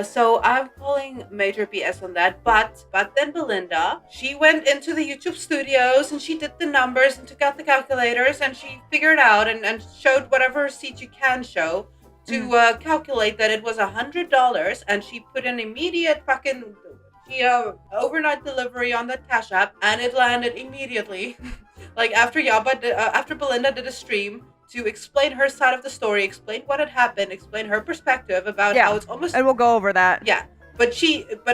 So I'm calling major BS on that. But then Belinda, she went into the YouTube studios and she did the numbers and took out the calculators and she figured out and showed whatever receipt you can show to calculate that it was $100, and she put an immediate overnight delivery on that Cash App, and it landed immediately. After Belinda did a stream to explain her side of the story, explain what had happened, explain her perspective about how it's almost... And we'll go over that. Yeah. But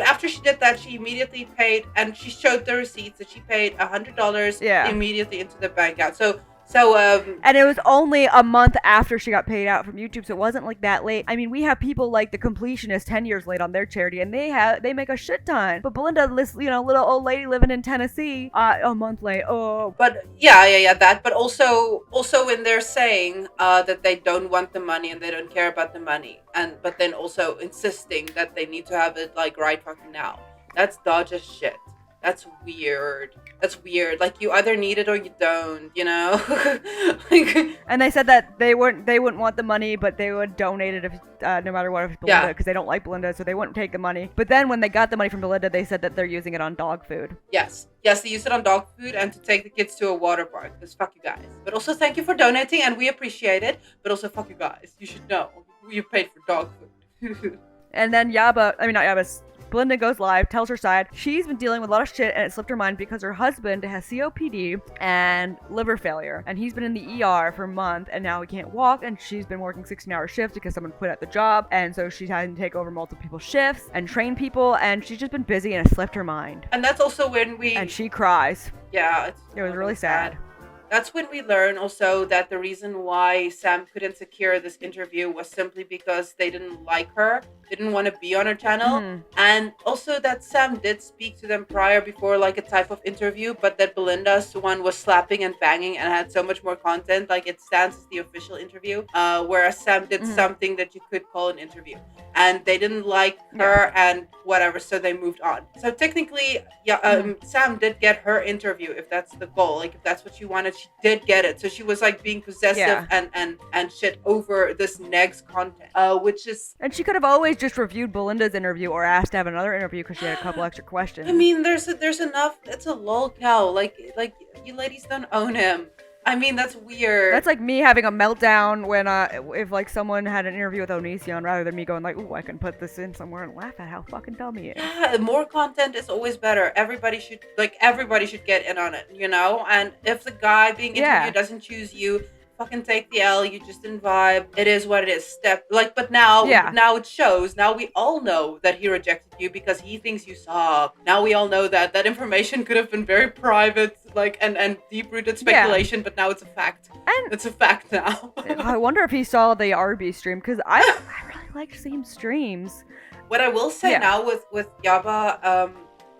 after she did that, she immediately paid, and she showed the receipts that she paid $100 immediately into the bank account. So So, and it was only a month after she got paid out from YouTube, so it wasn't like that late. I mean, we have people like the Completionist 10 years late on their charity, and they make a shit ton. But Belinda, this little old lady living in Tennessee, a month late. Oh, but yeah, that. But also when they're saying that they don't want the money and they don't care about the money, but then also insisting that they need to have it like right fucking now. That's dodge as shit. That's weird. That's weird. Like, you either need it or you don't, you know? Like, and they said that they wouldn't want the money, but they would donate it if no matter what, if Belinda, because they don't like Belinda, so they wouldn't take the money. But then when they got the money from Belinda, they said that they're using it on dog food. Yes, they use it on dog food and to take the kids to a water park. Because fuck you guys. But also thank you for donating, and we appreciate it. But also fuck you guys. You should know you paid for dog food. And then Belinda goes live, tells her side. She's been dealing with a lot of shit, and it slipped her mind because her husband has COPD and liver failure, and he's been in the ER for a month, and now he can't walk, and she's been working 16-hour shifts because someone quit at the job, and so she's having to take over multiple people's shifts and train people, and she's just been busy, and it slipped her mind. And that's also when and she cries. Yeah, it was really sad. That's when we learn also that the reason why Sam couldn't secure this interview was simply because they didn't like her. They didn't want to be on her channel. Mm-hmm. And also that Sam did speak to them prior before like a type of interview, but that Belinda's one was slapping and banging and had so much more content. Like, it stands as the official interview, whereas Sam did something that you could call an interview. And they didn't like her and whatever, so they moved on. So technically, Sam did get her interview, if that's the goal. Like, if that's what she wanted, she did get it. So she was like being possessive and shit over this next content, which is... And she could have always just reviewed Belinda's interview or asked to have another interview because she had a couple extra questions. I mean, there's enough. It's a lol cow. Like you ladies don't own him. I mean, that's weird. That's like me having a meltdown when if like someone had an interview with Onision rather than me going like, ooh, I can put this in somewhere and laugh at how fucking dumb he is. Yeah, more content is always better. Everybody should get in on it, you know? And if the guy being interviewed doesn't choose you, fucking take the L. You just didn't vibe. It is what it is. But now it shows. Now we all know that he rejected you because he thinks you suck. Now we all know that information could have been very private, like and deep-rooted speculation, but now it's a fact. And it's a fact now. I wonder if he saw the RB stream, because I really like seeing streams. What I will say now with Yaba,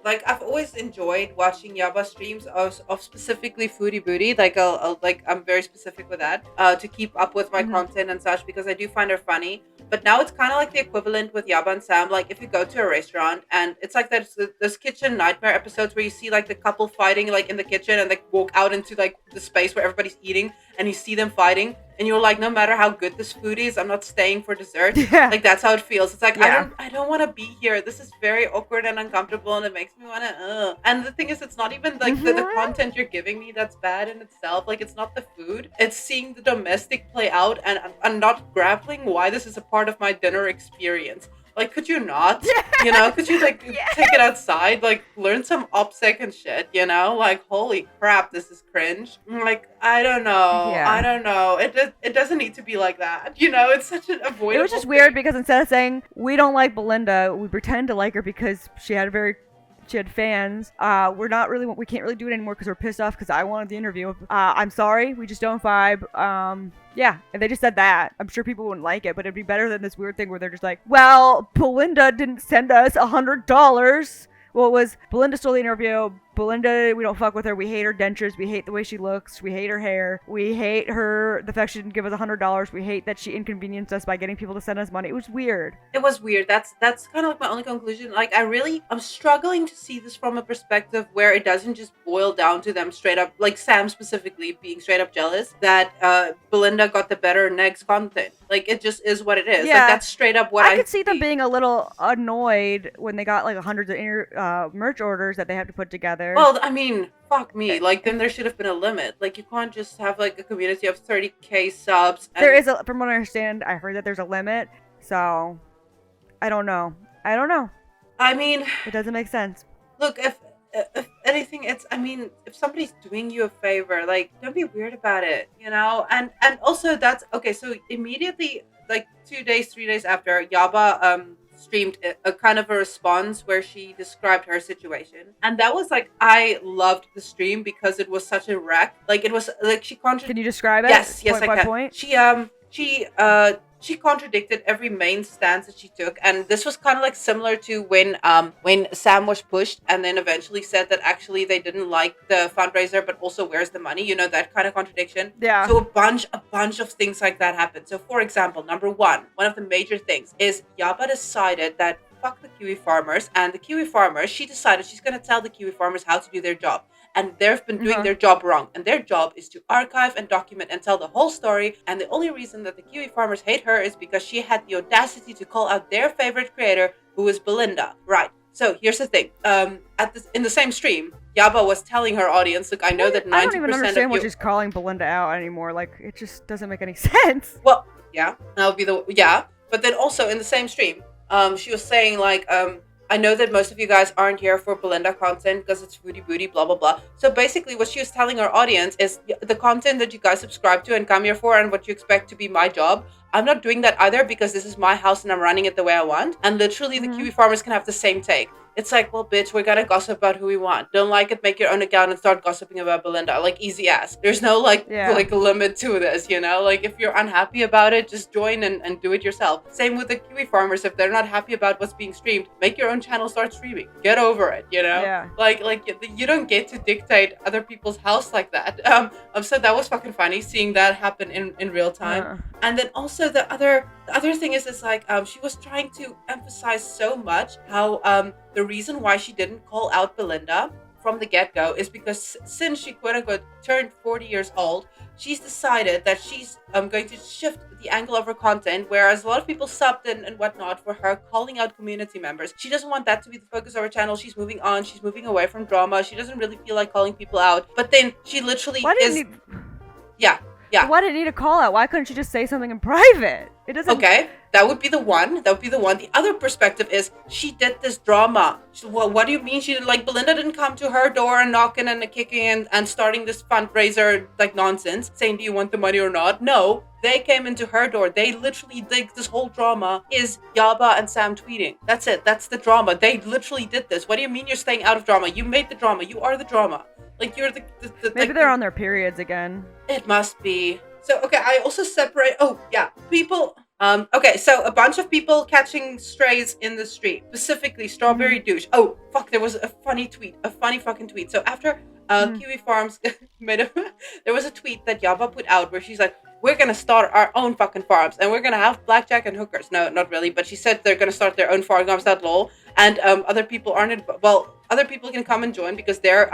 like, I've always enjoyed watching Yaba streams of specifically Foodie Booty. Like, I'm very specific with that, to keep up with my content and such, because I do find her funny. But now it's kind of like the equivalent with Yaba and Sam. Like, if you go to a restaurant and it's like those kitchen nightmare episodes where you see like the couple fighting like in the kitchen and they walk out into like the space where everybody's eating and you see them fighting. And you're like, no matter how good this food is, I'm not staying for dessert. Yeah. Like, that's how it feels. It's like, I don't want to be here. This is very awkward and uncomfortable, and it makes me want to, And the thing is, it's not even like the content you're giving me that's bad in itself. Like, it's not the food. It's seeing the domestic play out and not grappling why this is a part of my dinner experience. Like, could you not? You know, could you like take it outside, like learn some OPSEC and shit, you know? Like, holy crap, this is cringe. Like, I don't know. Yeah. I don't know. It doesn't need to be like that. You know, it's such an avoidable It was just weird because instead of saying, we don't like Belinda, we pretend to like her because she had fans. We can't really do it anymore because we're pissed off because I wanted the interview. I'm sorry, we just don't vibe. Yeah, if they just said that, I'm sure people wouldn't like it, but it'd be better than this weird thing where they're just like, well, Belinda didn't send us $100. Well, it was Belinda stole the interview. Belinda, we don't fuck with her. We hate her dentures. We hate the way she looks. We hate her hair. We hate the fact she didn't give us $100. We hate that she inconvenienced us by getting people to send us money. It was weird. It was weird. That's kind of like my only conclusion. Like, I'm struggling to see this from a perspective where it doesn't just boil down to them straight up, like Sam specifically being straight up jealous that Belinda got the better next content. Like, it just is what it is. Yeah. Like, that's straight up what I could see them being a little annoyed when they got like hundreds of merch orders that they have to put together. Well, I mean, fuck me. Like, then there should have been a limit. Like, you can't just have like a community of 30K subs. There is from what I understand, I heard that there's a limit. So, I don't know. I mean, it doesn't make sense. Look, if anything, if somebody's doing you a favor, like, don't be weird about it, you know? And also that's okay. So immediately, like 2 days, 3 days after, Yaba streamed a kind of a response where she described her situation, and that was like, I loved the stream because it was such a wreck. Like, it was like Can you describe it? Yes, point I by can. point? She contradicted every main stance that she took, and this was kind of like similar to when Sam was pushed and then eventually said that actually they didn't like the fundraiser, but also where's the money? You know, that kind of contradiction. Yeah. So a bunch of things like that happened. So for example, number one of the major things is Yaba decided that fuck the Kiwi farmers, and the Kiwi farmers, she decided she's gonna tell the Kiwi farmers how to do their job. And they've been doing their job wrong. And their job is to archive and document and tell the whole story. And the only reason that the Kiwi farmers hate her is because she had the audacity to call out their favorite creator, who is Belinda. Right. So here's the thing. In the same stream, Yaba was telling her audience, look, I know that 90% I don't even understand of what she's calling Belinda out anymore. Like, it just doesn't make any sense. Well, yeah, that would be but then also in the same stream, she was saying like, I know that most of you guys aren't here for Belinda content because it's foodie booty, blah, blah, blah. So basically what she was telling her audience is the content that you guys subscribe to and come here for and what you expect to be my job, I'm not doing that either because this is my house and I'm running it the way I want. And literally the Kiwi farmers can have the same take. It's like, well, bitch, we're gonna gossip about who we want. Don't like it, make your own account and start gossiping about Belinda. Like, easy ass. There's no like limit to this, you know? Like, if you're unhappy about it, just join and do it yourself. Same with the Kiwi farmers. If they're not happy about what's being streamed, make your own channel, start streaming. Get over it, you know? Yeah. Like you don't get to dictate other people's house like that. So that was fucking funny seeing that happen in real time. And then also the other thing is like, she was trying to emphasize so much how the reason why she didn't call out Belinda from the get-go is because since she quote-unquote turned 40 years old, she's decided that she's going to shift the angle of her content, whereas a lot of people subbed and whatnot for her calling out community members. She doesn't want that to be the focus of her channel. She's moving on. She's moving away from drama. She doesn't really feel like calling people out. But then she literally Yeah. Why did it need a call out? Why couldn't she just say something in private? It doesn't. Okay, that would be the one. The other perspective is she did this drama. Well, what do you mean she didn't? Like, Belinda didn't come to her door and knocking and kicking and starting this fundraiser like nonsense, saying, do you want the money or not? No, they came into her door. They literally did this whole drama is Yaba and Sam tweeting. That's it. That's the drama. They literally did this. What do you mean you're staying out of drama? You made the drama. You are the drama. Like, you're the maybe they're on their periods again. It must be. So, okay, I also separate... Oh, yeah. People... okay, so a bunch of people catching strays in the street. Specifically, Strawberry Douche. Oh, fuck, there was a funny tweet. A funny fucking tweet. So after Kiwi Farms made there was a tweet that Yaba put out where she's like, we're gonna start our own fucking farms and we're gonna have blackjack and hookers. No, not really, but she said they're gonna start their own farms, that lol. And other people aren't... other people can come and join because their...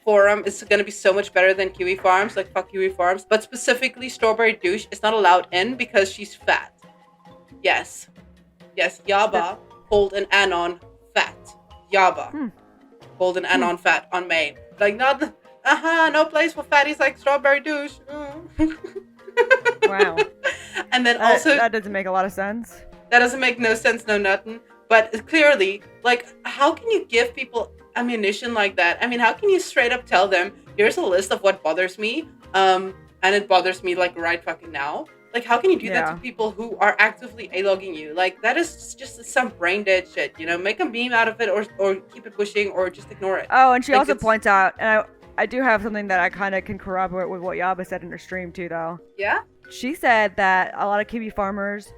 forum is going to be so much better than Kiwi Farms, like fuck Kiwi Farms, but specifically Strawberry Douche is not allowed in because she's fat. Yes, Yaba called an anon fat. Yaba called an anon fat on Maine. Like, not no place for fatties like Strawberry Douche. Wow. And then also that doesn't make a lot of sense. That doesn't make no sense, no nothing. But clearly, like, how can you give people ammunition like that? I mean, how can you straight up tell them, here's a list of what bothers me, and it bothers me like right fucking now? Like, how can you do that to people who are actively a-logging you? Like, that is just some brain dead shit, you know? Make a meme out of it or keep it pushing or just ignore it. Oh, and she also points out, and I do have something that I kind of can corroborate with what Yaba said in her stream too, though. Yeah? She said that a lot of Kiwi farmers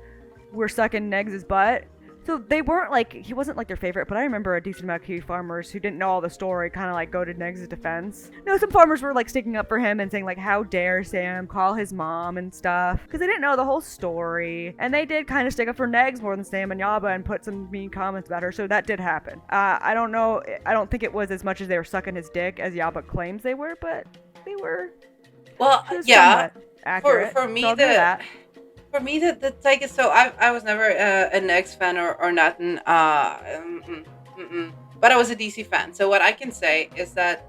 were sucking Negs' butt. So they weren't like, he wasn't like their favorite, but I remember a decent amount of Kiwi farmers who didn't know all the story kind of like go to Negs' defense. No, some farmers were like sticking up for him and saying like, how dare Sam call his mom and stuff, because they didn't know the whole story. And they did kind of stick up for Negs more than Sam and Yaba and put some mean comments about her, so that did happen. I don't know, I don't think it was as much as they were sucking his dick as Yaba claims they were, but they were. Well, yeah. Accurate. For me, so for me, the take is so I was never a Negs fan or nothing. But I was a DC fan. So what I can say is that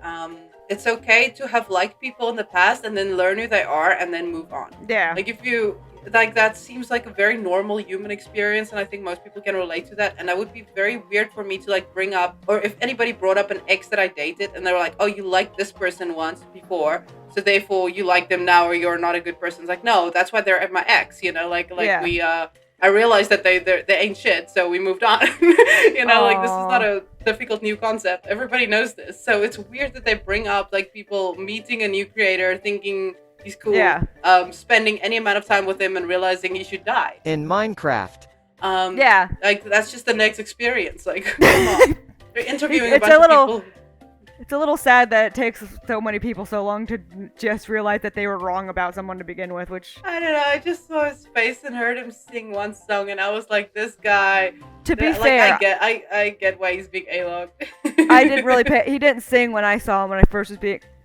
it's okay to have liked people in the past and then learn who they are and then move on. Yeah. Like if you like, that seems like a very normal human experience, and I think most people can relate to that. And that would be very weird for me to like bring up, or if anybody brought up an ex that I dated and they were like, oh, you liked this person once before, so therefore you like them now or you're not a good person. It's like, no, that's why they're my ex, you know, like we I realized that they ain't shit, so we moved on. You know, like, this is not Aw. a difficult new concept. Everybody knows this. So it's weird that they bring up, like, people meeting a new creator, thinking he's cool, Yeah. spending any amount of time with him and realizing he should die. In Minecraft. Yeah. Like, that's just the next experience. Like, come on. They're interviewing a It's bunch a little- of people. It's a little sad that it takes so many people so long to just realize that they were wrong about someone to begin with, which... I don't know, I just saw his face and heard him sing one song, and I was like, this guy... To be like, fair... I get why he's being A-log. I didn't really pay... He didn't sing when I saw him when I first was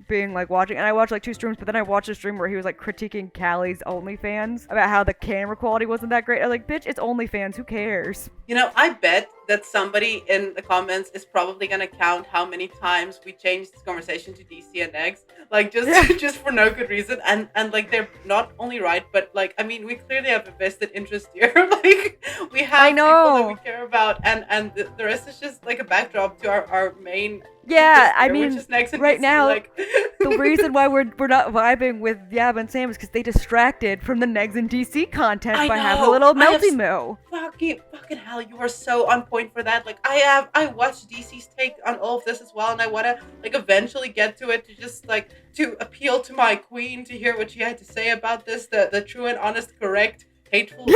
being like watching, and I watched like 2 streams, but then I watched a stream where he was like critiquing Callie's OnlyFans about how the camera quality wasn't that great. I was like, bitch, it's OnlyFans, who cares? You know, I bet that somebody in the comments is probably gonna count how many times we changed this conversation to DC and X, like just for no good reason, and like they're not only right, but like, I mean, we clearly have a vested interest here. Like, we have people that we care about, and the rest is just like a backdrop to our main. Yeah, I here, mean, which is Nex and right DC, now, like... the reason why we're not vibing with Yab and Sam is because they distracted from the Negs and DC content by having a little melty moo. Fucking hell, you are so on point for that. Like, I watched DC's take on all of this as well, and I want to like eventually get to it, to just like to appeal to my queen to hear what she had to say about this, the true and honest, correct, hateful,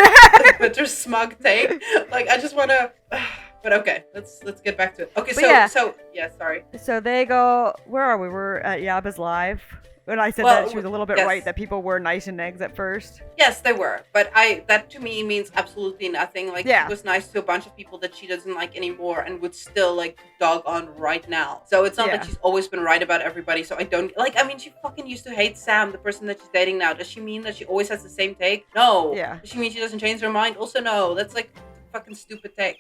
bitter, smug take. Like, I just want to. But okay, let's get back to it. Okay, so sorry. So they go. Where are we? We're at Yaba's live. When I said that she was a little bit right, that people were nice and eggs at first. Yes, they were. But that to me means absolutely nothing. Like, she was nice to a bunch of people that she doesn't like anymore and would still, like, dog on right now. So it's not like she's always been right about everybody. So I don't, like, I mean, she fucking used to hate Sam, the person that she's dating now. Does she mean that she always has the same take? No. Yeah. Does she mean she doesn't change her mind? Also, no. That's, like, fucking stupid take.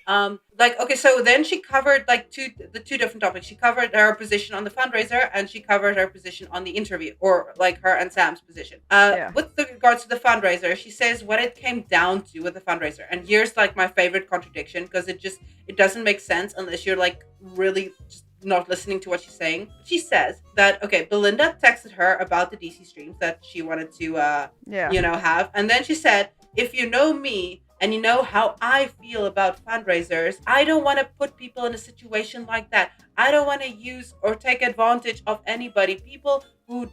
Like, okay, so then she covered like the two different topics. She covered her position on the fundraiser, and she covered her position on the interview, or like her and Sam's position. With regards to the fundraiser, she says what it came down to with the fundraiser. And here's like my favorite contradiction, because it doesn't make sense unless you're like really just not listening to what she's saying. She says that, okay, Belinda texted her about the DC streams that she wanted to have, and then she said, if you know me and you know how I feel about fundraisers, I don't want to put people in a situation like that. I don't want to use or take advantage of anybody. People who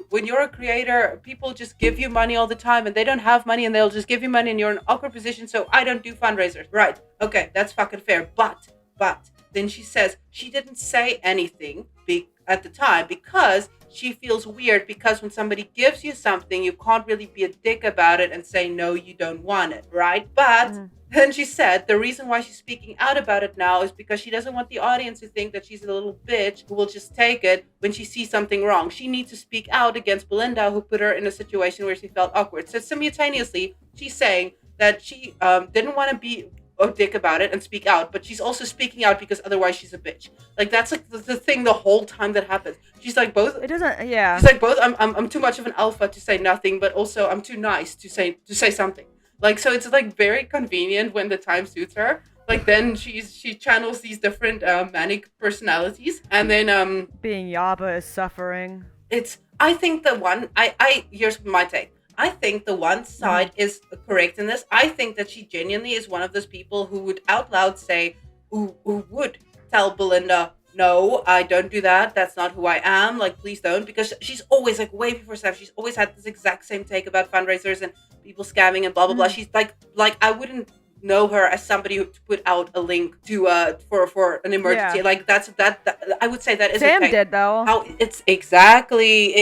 when you're a creator, people just give you money all the time, and they don't have money, and they'll just give you money, and you're in an awkward position, so I don't do fundraisers. Right. Okay, that's fucking fair. But then she says she didn't say anything at the time because she feels weird, because when somebody gives you something, you can't really be a dick about it and say, no, you don't want it, right? But then she said the reason why she's speaking out about it now is because she doesn't want the audience to think that she's a little bitch who will just take it when she sees something wrong. She needs to speak out against Belinda, who put her in a situation where she felt awkward. So simultaneously, she's saying that she didn't want to be a dick about it and speak out, but she's also speaking out because otherwise she's a bitch. Like, that's like the thing the whole time that happens. She's like both. It doesn't. Yeah. She's like both. I'm too much of an alpha to say nothing, but also I'm too nice to say something. Like, so it's like very convenient when the time suits her. Like, then she channels these different manic personalities, and then being Yaba is suffering. I think the one here's my take. I think the one side is correct in this. I think that she genuinely is one of those people who would out loud say, who would tell Belinda, no, I don't do that. That's not who I am. Like, please don't. Because she's always, like, way before Sam, she's always had this exact same take about fundraisers and people scamming and blah, blah, blah. She's like I wouldn't know her as somebody who put out a link to for an emergency. Yeah. Like, that I would say that is Sam did, though. How it's exactly.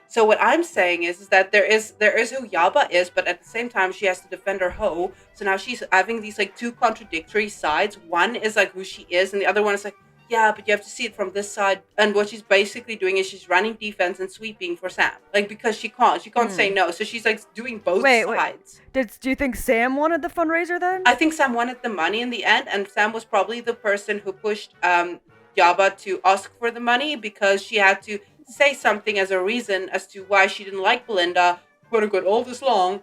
So what I'm saying is that there is who Yaba is, but at the same time she has to defend her hoe. So now she's having these like two contradictory sides. One is like who she is, and the other one is like, yeah, but you have to see it from this side. And what she's basically doing is she's running defense and sweeping for Sam, like, because she can't say no. So she's like doing both sides. Do you think Sam wanted the fundraiser then? I think Sam wanted the money in the end, and Sam was probably the person who pushed Yaba to ask for the money, because she had to say something as a reason as to why she didn't like Belinda, quote unquote, all this long,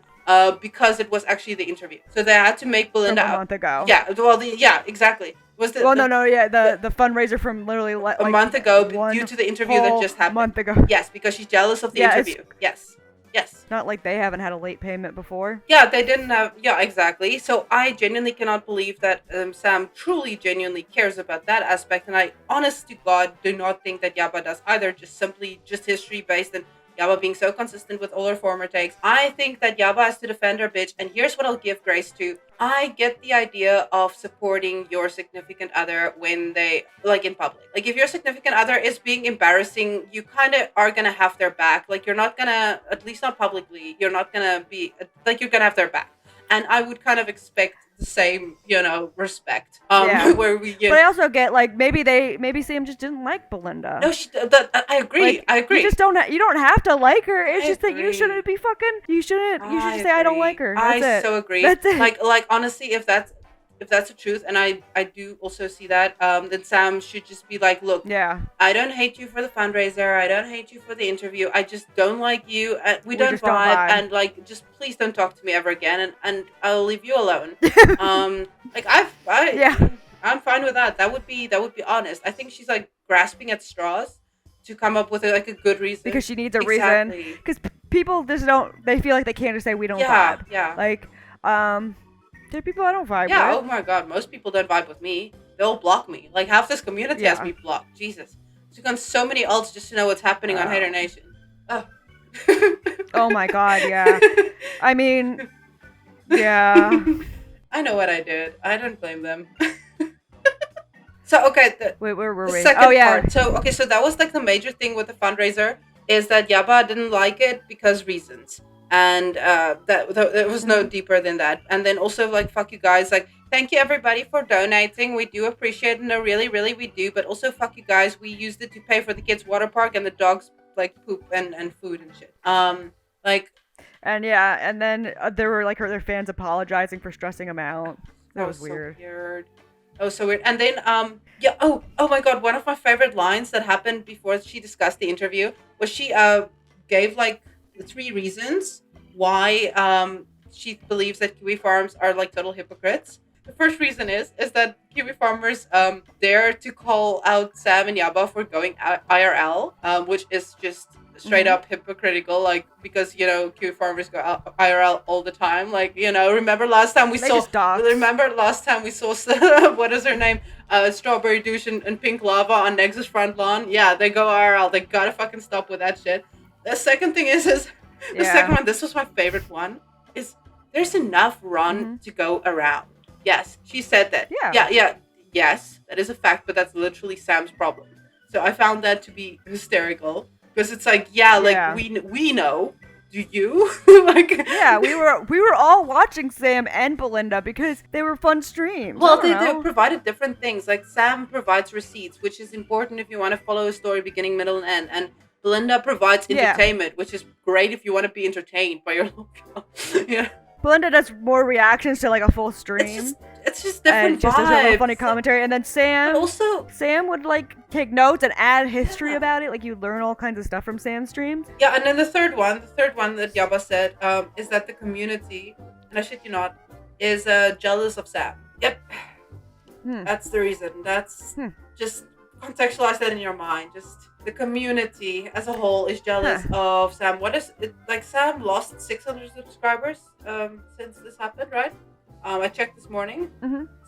because it was actually the interview. So they had to make Belinda from a month ago. Yeah, well, exactly. Was the the fundraiser from literally like a month ago due to the interview that just happened. Month ago. Yes, because she's jealous of the interview. Yes. Not like they haven't had a late payment before. Yeah, they didn't have. Yeah, exactly. So I genuinely cannot believe that Sam truly, genuinely cares about that aspect, and I, honest to God, do not think that Yaba does either. Just history based and Yaba being so consistent with all her former takes. I think that Yaba has to defend her bitch, and here's what I'll give grace to. I get the idea of supporting your significant other when they, like, in public. Like, if your significant other is being embarrassing, you kind of are gonna have their back. Like, you're not gonna, at least not publicly, you're not gonna be, like, you're gonna have their back. And I would kind of expect the same, respect. Yeah. Where we, But I also get, like, maybe Sam just didn't like Belinda. No, I agree. Like, I agree. You just you don't have to like her. It's I just that you shouldn't be fucking. You should just say I don't like her. That's I it. so agree. That's it. Like honestly, if that's the truth, and I do also see that, then Sam should just be like, look, Yeah. I don't hate you for the fundraiser. I don't hate you for the interview. I just don't like you. We don't just don't vibe, vibe. and like, just please don't talk to me ever again, and I'll leave you alone. Like Yeah. I'm fine with that. That would be honest. I think she's like grasping at straws to come up with a good reason. Because she needs a Exactly. reason. Because people just don't. They feel like they can't just say we don't Yeah, vibe. yeah. Like, there are people I don't vibe Yeah, with. oh my god, most people don't vibe with me. They'll block me. Like, half this community has Yeah. me blocked. Jesus. Took on so many ults just to know what's happening on Hater Nation. Oh. Oh my god, yeah. I mean, yeah. I know what I did. I don't blame them. So, okay, Wait, where were the we? second Oh, yeah. part. So, okay, so that was like the major thing with the fundraiser, is that Yaba didn't like it because reasons. And that it was no deeper than that. And then also, like, fuck you guys. Like, thank you everybody for donating. We do appreciate it. No, really, really, we do. But also, fuck you guys. We used it to pay for the kids' water park and the dogs, like, poop and food and shit. Like. And yeah, and then there were like their fans apologizing for stressing them out. That was weird. So weird. Oh, so weird. And then, yeah. Oh my God. One of my favorite lines that happened before she discussed the interview was she gave like 3 reasons why she believes that Kiwi farms are like total hypocrites. The first reason is that Kiwi farmers dare to call out Sam and Yaba for going IRL, which is just straight up hypocritical, like, because Kiwi farmers go IRL all the time. Like, remember last time we saw what is her name, Strawberry Douche and Pink Lava on Nexus front lawn. Yeah, they go IRL. They gotta fucking stop with that shit. The second thing is the second one, this was my favorite one, is there's enough run to go around. Yes, she said that. Yeah. Yes, that is a fact, but that's literally Sam's problem. So I found that to be hysterical, because it's like, we know. Do you? Like, yeah, we were all watching Sam and Belinda because they were fun streams. Well, they provided different things. Like, Sam provides receipts, which is important if you want to follow a story beginning, middle, and end. And Belinda provides entertainment, which is great if you want to be entertained by your local. Yeah. Belinda does more reactions to like a full stream. It's just different and just vibes. does a funny commentary, and then Sam would like take notes and add history about it. Like, you learn all kinds of stuff from Sam's streams. Yeah, and then the third one that Yaba said is that the community, and I shit you not, is jealous of Sam. Yep, that's the reason. That's just contextualize that in your mind. Just the community as a whole is jealous of Sam. What is it, like, Sam lost 600 subscribers since this happened, right? I checked this morning,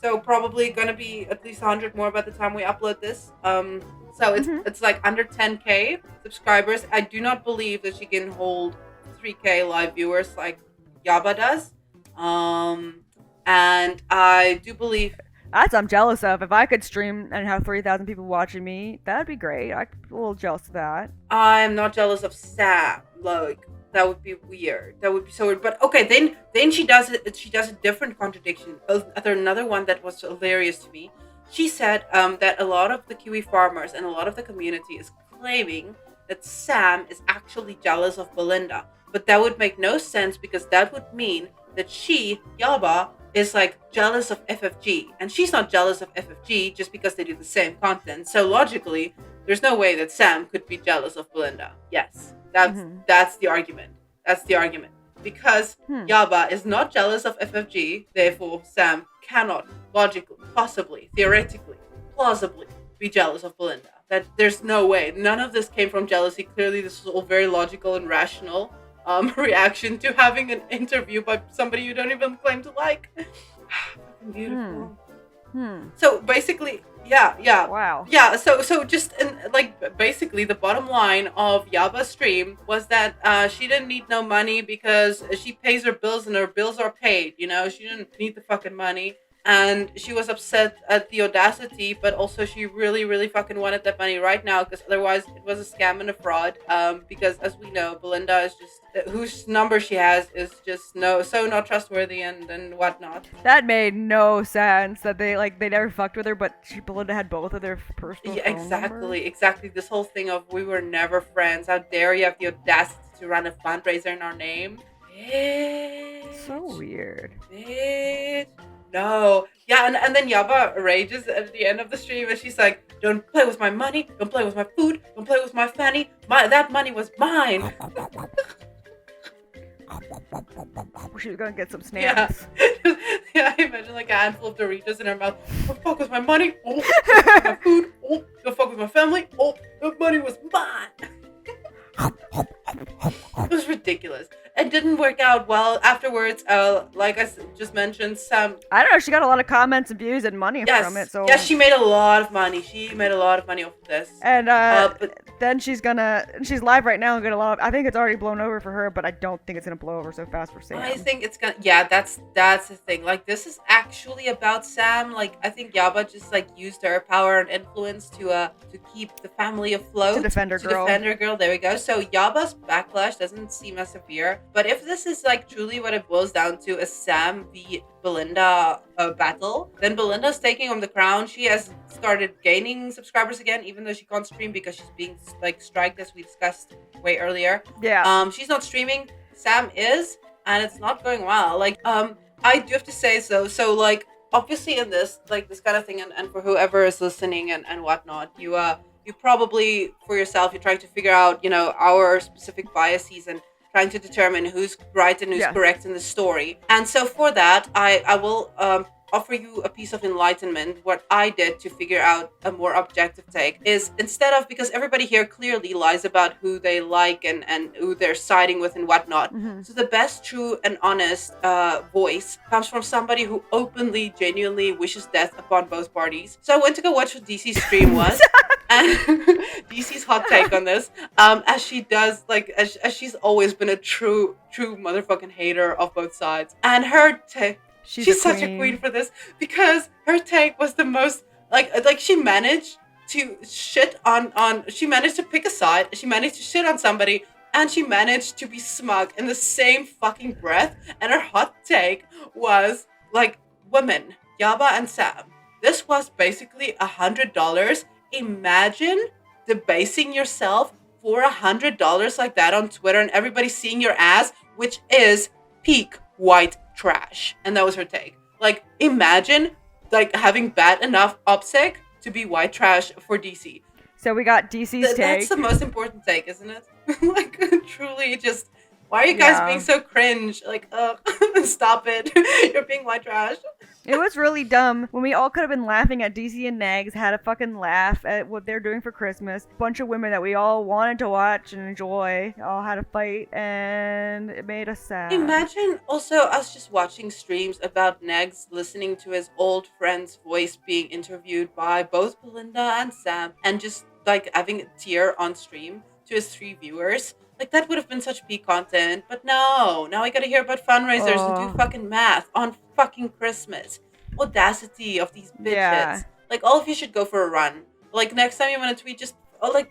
so probably gonna be at least 100 more by the time we upload this. So it's like under 10k subscribers. I do not believe that she can hold 3k live viewers like Yaba does. And I do believe that's I'm jealous of. If I could stream and have 3,000 people watching me, that'd be great. I'm a little jealous of that. I'm not jealous of Sam. Like, that would be weird. That would be so weird. But okay, then she does it. She does a different contradiction. Another one that was hilarious to me. She said that a lot of the Kiwi farmers and a lot of the community is claiming that Sam is actually jealous of Belinda. But that would make no sense, because that would mean that she, Yaba, is like jealous of FFG, and she's not jealous of FFG just because they do the same content. So logically, there's no way that Sam could be jealous of Belinda. Yes, that's the argument. That's the argument, because Yaba is not jealous of FFG. Therefore, Sam cannot logically, possibly, theoretically, plausibly be jealous of Belinda. That there's no way. None of this came from jealousy. Clearly, this was all very logical and rational. reaction to having an interview by somebody you don't even claim to like. Fucking beautiful. So basically, yeah. Wow. Yeah, so just like basically the bottom line of Yaba's stream was that she didn't need no money because she pays her bills and her bills are paid, you know? She didn't need the fucking money. And she was upset at the audacity, but also she really, really fucking wanted that money right now because otherwise it was a scam and a fraud. Because as we know, Belinda is just whose number she has is just so not trustworthy and whatnot. That made no sense. That they never fucked with her, but Belinda had both of their personal phone numbers. Exactly. This whole thing of we were never friends. How dare you have the audacity to run a fundraiser in our name? Bitch. So weird. Bitch. No. Yeah, and then Yaba rages at the end of the stream and she's like, don't play with my money, don't play with my food, don't play with my fanny. That money was mine. She was gonna get some snacks. Yeah, I imagine like a handful of Doritos in her mouth. Don't fuck with my money. Oh, don't fuck with my food. Oh, don't fuck with my family. Oh, the money was mine. It was ridiculous. It didn't work out well afterwards. Like I just mentioned, Sam. I don't know. She got a lot of comments and views and money from it. So yes, she made a lot of money. She made a lot of money off of this. And but then she's live right now and get a lot of. I think it's already blown over for her, but I don't think it's gonna blow over so fast for Sam. I think it's gonna. Yeah, that's the thing. Like this is actually about Sam. Like I think Yaba just like used her power and influence to keep the family afloat. To defend her girl. There we go. So Yaba's backlash doesn't seem as severe. But if this is like truly what it boils down to, a Sam v Belinda battle, then Belinda's taking home the crown. She has started gaining subscribers again, even though she can't stream because she's being like striked, as we discussed way earlier. Yeah. She's not streaming. Sam is, and it's not going well. Like, I do have to say so like obviously in this kind of thing, and for whoever is listening and whatnot, you probably for yourself you're trying to figure out, you know, our specific biases and trying to determine who's right and who's correct in the story. And so for that, I will offer you a piece of enlightenment. What I did to figure out a more objective take is, instead of, because everybody here clearly lies about who they like and who they're siding with and whatnot. Mm-hmm. So the best, true, and honest voice comes from somebody who openly, genuinely wishes death upon both parties. So I went to go watch what DC's stream was. And DC's hot take on this, as she does, like, as she's always been a true motherfucking hater of both sides. And her take, she's such a queen for this, because her take was the most, like she managed to shit on, she managed to pick a side, she managed to shit on somebody, and she managed to be smug in the same fucking breath. And her hot take was, like, women, Yaba and Sam, this was basically $100. Imagine debasing yourself for $100 like that on Twitter and everybody seeing your ass, which is peak white trash. And that was her take. Like, imagine like having bad enough OPSEC to be white trash for DC. So we got DC's take. That's the most important take, isn't it? Like, truly, just, why are you guys being so cringe? Like, stop it. You're being white trash. It was really dumb when we all could have been laughing at DC and Nags, had a fucking laugh at what they're doing for Christmas. Bunch of women that we all wanted to watch and enjoy all had a fight, and it made us sad. Imagine also us just watching streams about Nags listening to his old friend's voice being interviewed by both Belinda and Sam, and just like having a tear on stream to his 3 viewers. Like, that would have been such peak content, but no. Now I gotta hear about fundraisers and do fucking math on fucking Christmas. Audacity of these bitches. Yeah. Like, all of you should go for a run. Like, next time you want to tweet, just go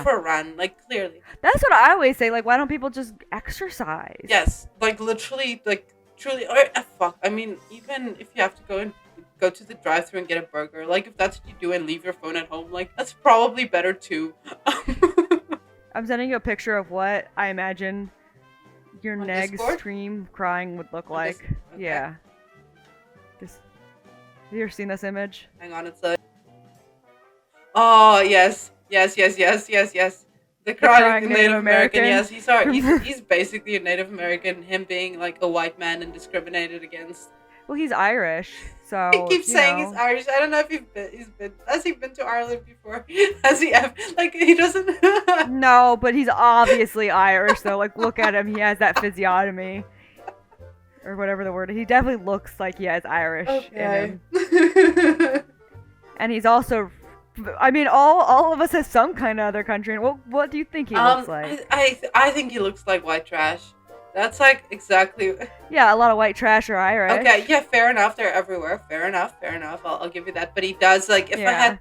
for a run. Like, clearly. That's what I always say. Like, why don't people just exercise? Yes. Like, literally, like, truly, or fuck. I mean, even if you have to go to the drive-thru and get a burger, like, if that's what you do and leave your phone at home, like, that's probably better too. I'm sending you a picture of what I imagine your Neg stream crying would look like. Okay. Yeah. Have you ever seen this image? Hang on, it's like... Oh, yes. Yes. The crying Native American. Yes, he's basically a Native American, him being like a white man and discriminated against. Well, he's Irish, so He keeps saying he's Irish. I don't know if has he been to Ireland before? Has he ever, like, he doesn't? No, but he's obviously Irish, though. Like, look at him. He has that physiognomy. Or whatever the word is. He definitely looks like he has Irish in him. And he's also... I mean, all of us have some kind of other country. What do you think he looks like? I think he looks like white trash. That's like exactly. Yeah, a lot of white trash are Irish. Okay, yeah, fair enough. They're everywhere. Fair enough. I'll give you that. But he does, like, if he had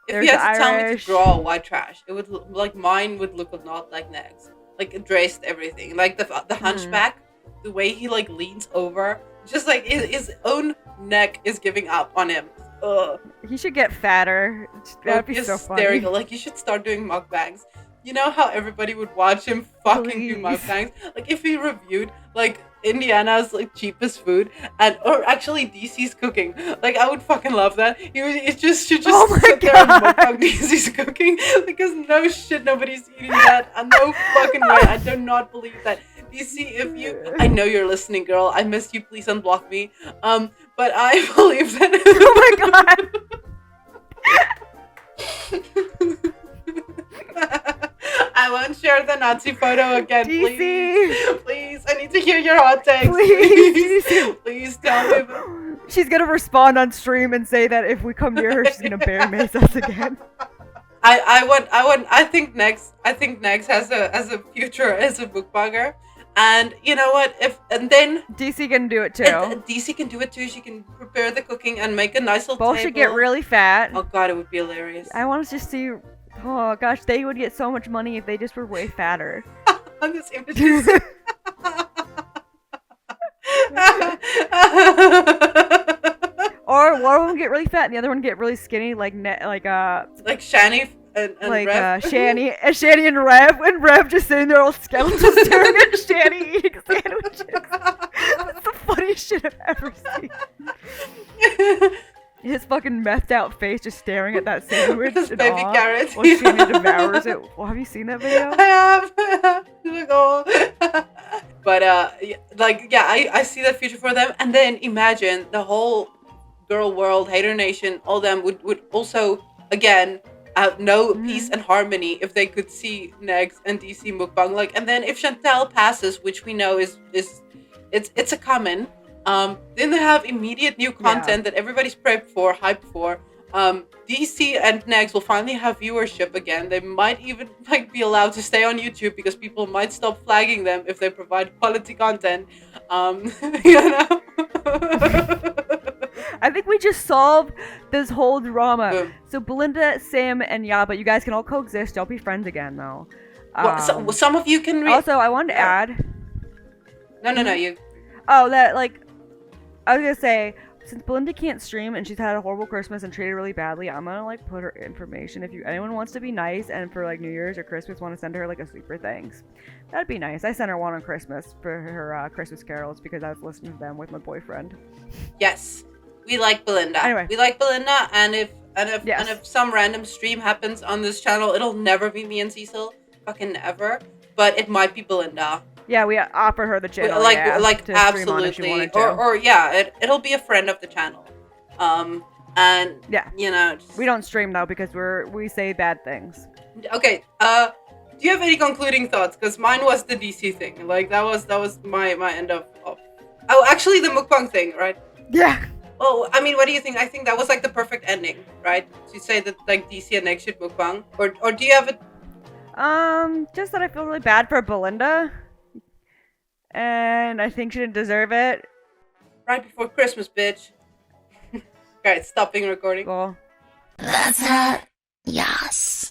to tell me to draw white trash, it would like mine would look a lot like Negs. Like, it traced everything. Like the hunchback, the way he like leans over, just like his own neck is giving up on him. Ugh. He should get fatter. That'd be so funny. Like, you should start doing mukbangs. You know how everybody would watch him fucking do mukbangs? Like, if he reviewed, like, Indiana's, like, cheapest food, or actually DC's cooking. Like, I would fucking love that. He should just sit there and mukbang DC's cooking. Because no shit, nobody's eating that. No fucking way. I do not believe that. DC, I know you're listening, girl. I miss you. Please unblock me. But I believe that. Oh my god. I won't share the Nazi photo again, DC. Please. I need to hear your hot takes. Please tell me. She's gonna respond on stream and say that if we come near her, she's gonna bear mace us again. I think Negs has a future as a mukbanger. And you know what? Then DC can do it too. DC can do it too. She can prepare the cooking and make a nice little Both table. should get really fat. Oh god, it would be hilarious. I want to just see. Oh gosh, they would get so much money if they just were way fatter. On this image. Or one of them get really fat and the other one get really skinny, like Shani and like Rev. Shani and Rev, and Rev just sitting there all skeletons staring at Shani eating sandwiches. That's the funniest shit I've ever seen. His fucking methed out face just staring at that sandwich. His baby carrot. While Shani devours it. Well, have you seen that video? I have. Like, oh. But I see that future for them. And then imagine the whole girl world, Hater Nation, all them would also again know peace and harmony if they could see Negs and DC mukbang. Like, and then if Chantel passes, which we know is it's a common. Then they have immediate new content that everybody's hyped for. DC and Negs will finally have viewership again. They might even be allowed to stay on YouTube because people might stop flagging them if they provide quality content. You know. I think we just solved this whole drama. Boom. So Belinda, Sam, and Yaba, you guys can all coexist. Don't be friends again, though. Well, some of you can. Also, I wanted to add. No, you. Oh, that I was gonna say, since Belinda can't stream and she's had a horrible Christmas and treated really badly, I'm gonna put her information. If anyone wants to be nice and for New Year's or Christmas want to send her a super thanks, that'd be nice. I sent her one on Christmas for her Christmas carols because I was listening to them with my boyfriend. Yes, we like Belinda. Anyway, we like Belinda, and if some random stream happens on this channel, it'll never be me and Cecil, fucking never. But it might be Belinda. Yeah, we offered her the channel. Absolutely. Or it'll be a friend of the channel. And yeah, we don't stream though because we say bad things. Okay. Do you have any concluding thoughts? Because mine was the DC thing. That was my end of. Oh, actually, the mukbang thing, right? Yeah. Well, I mean, what do you think? I think that was the perfect ending, right? To say that DC and Negs should mukbang, or do you have a? Just that I feel really bad for Belinda. And I think she didn't deserve it. Right before Christmas, bitch. Alright, stopping recording. Cool. That's it. Yes.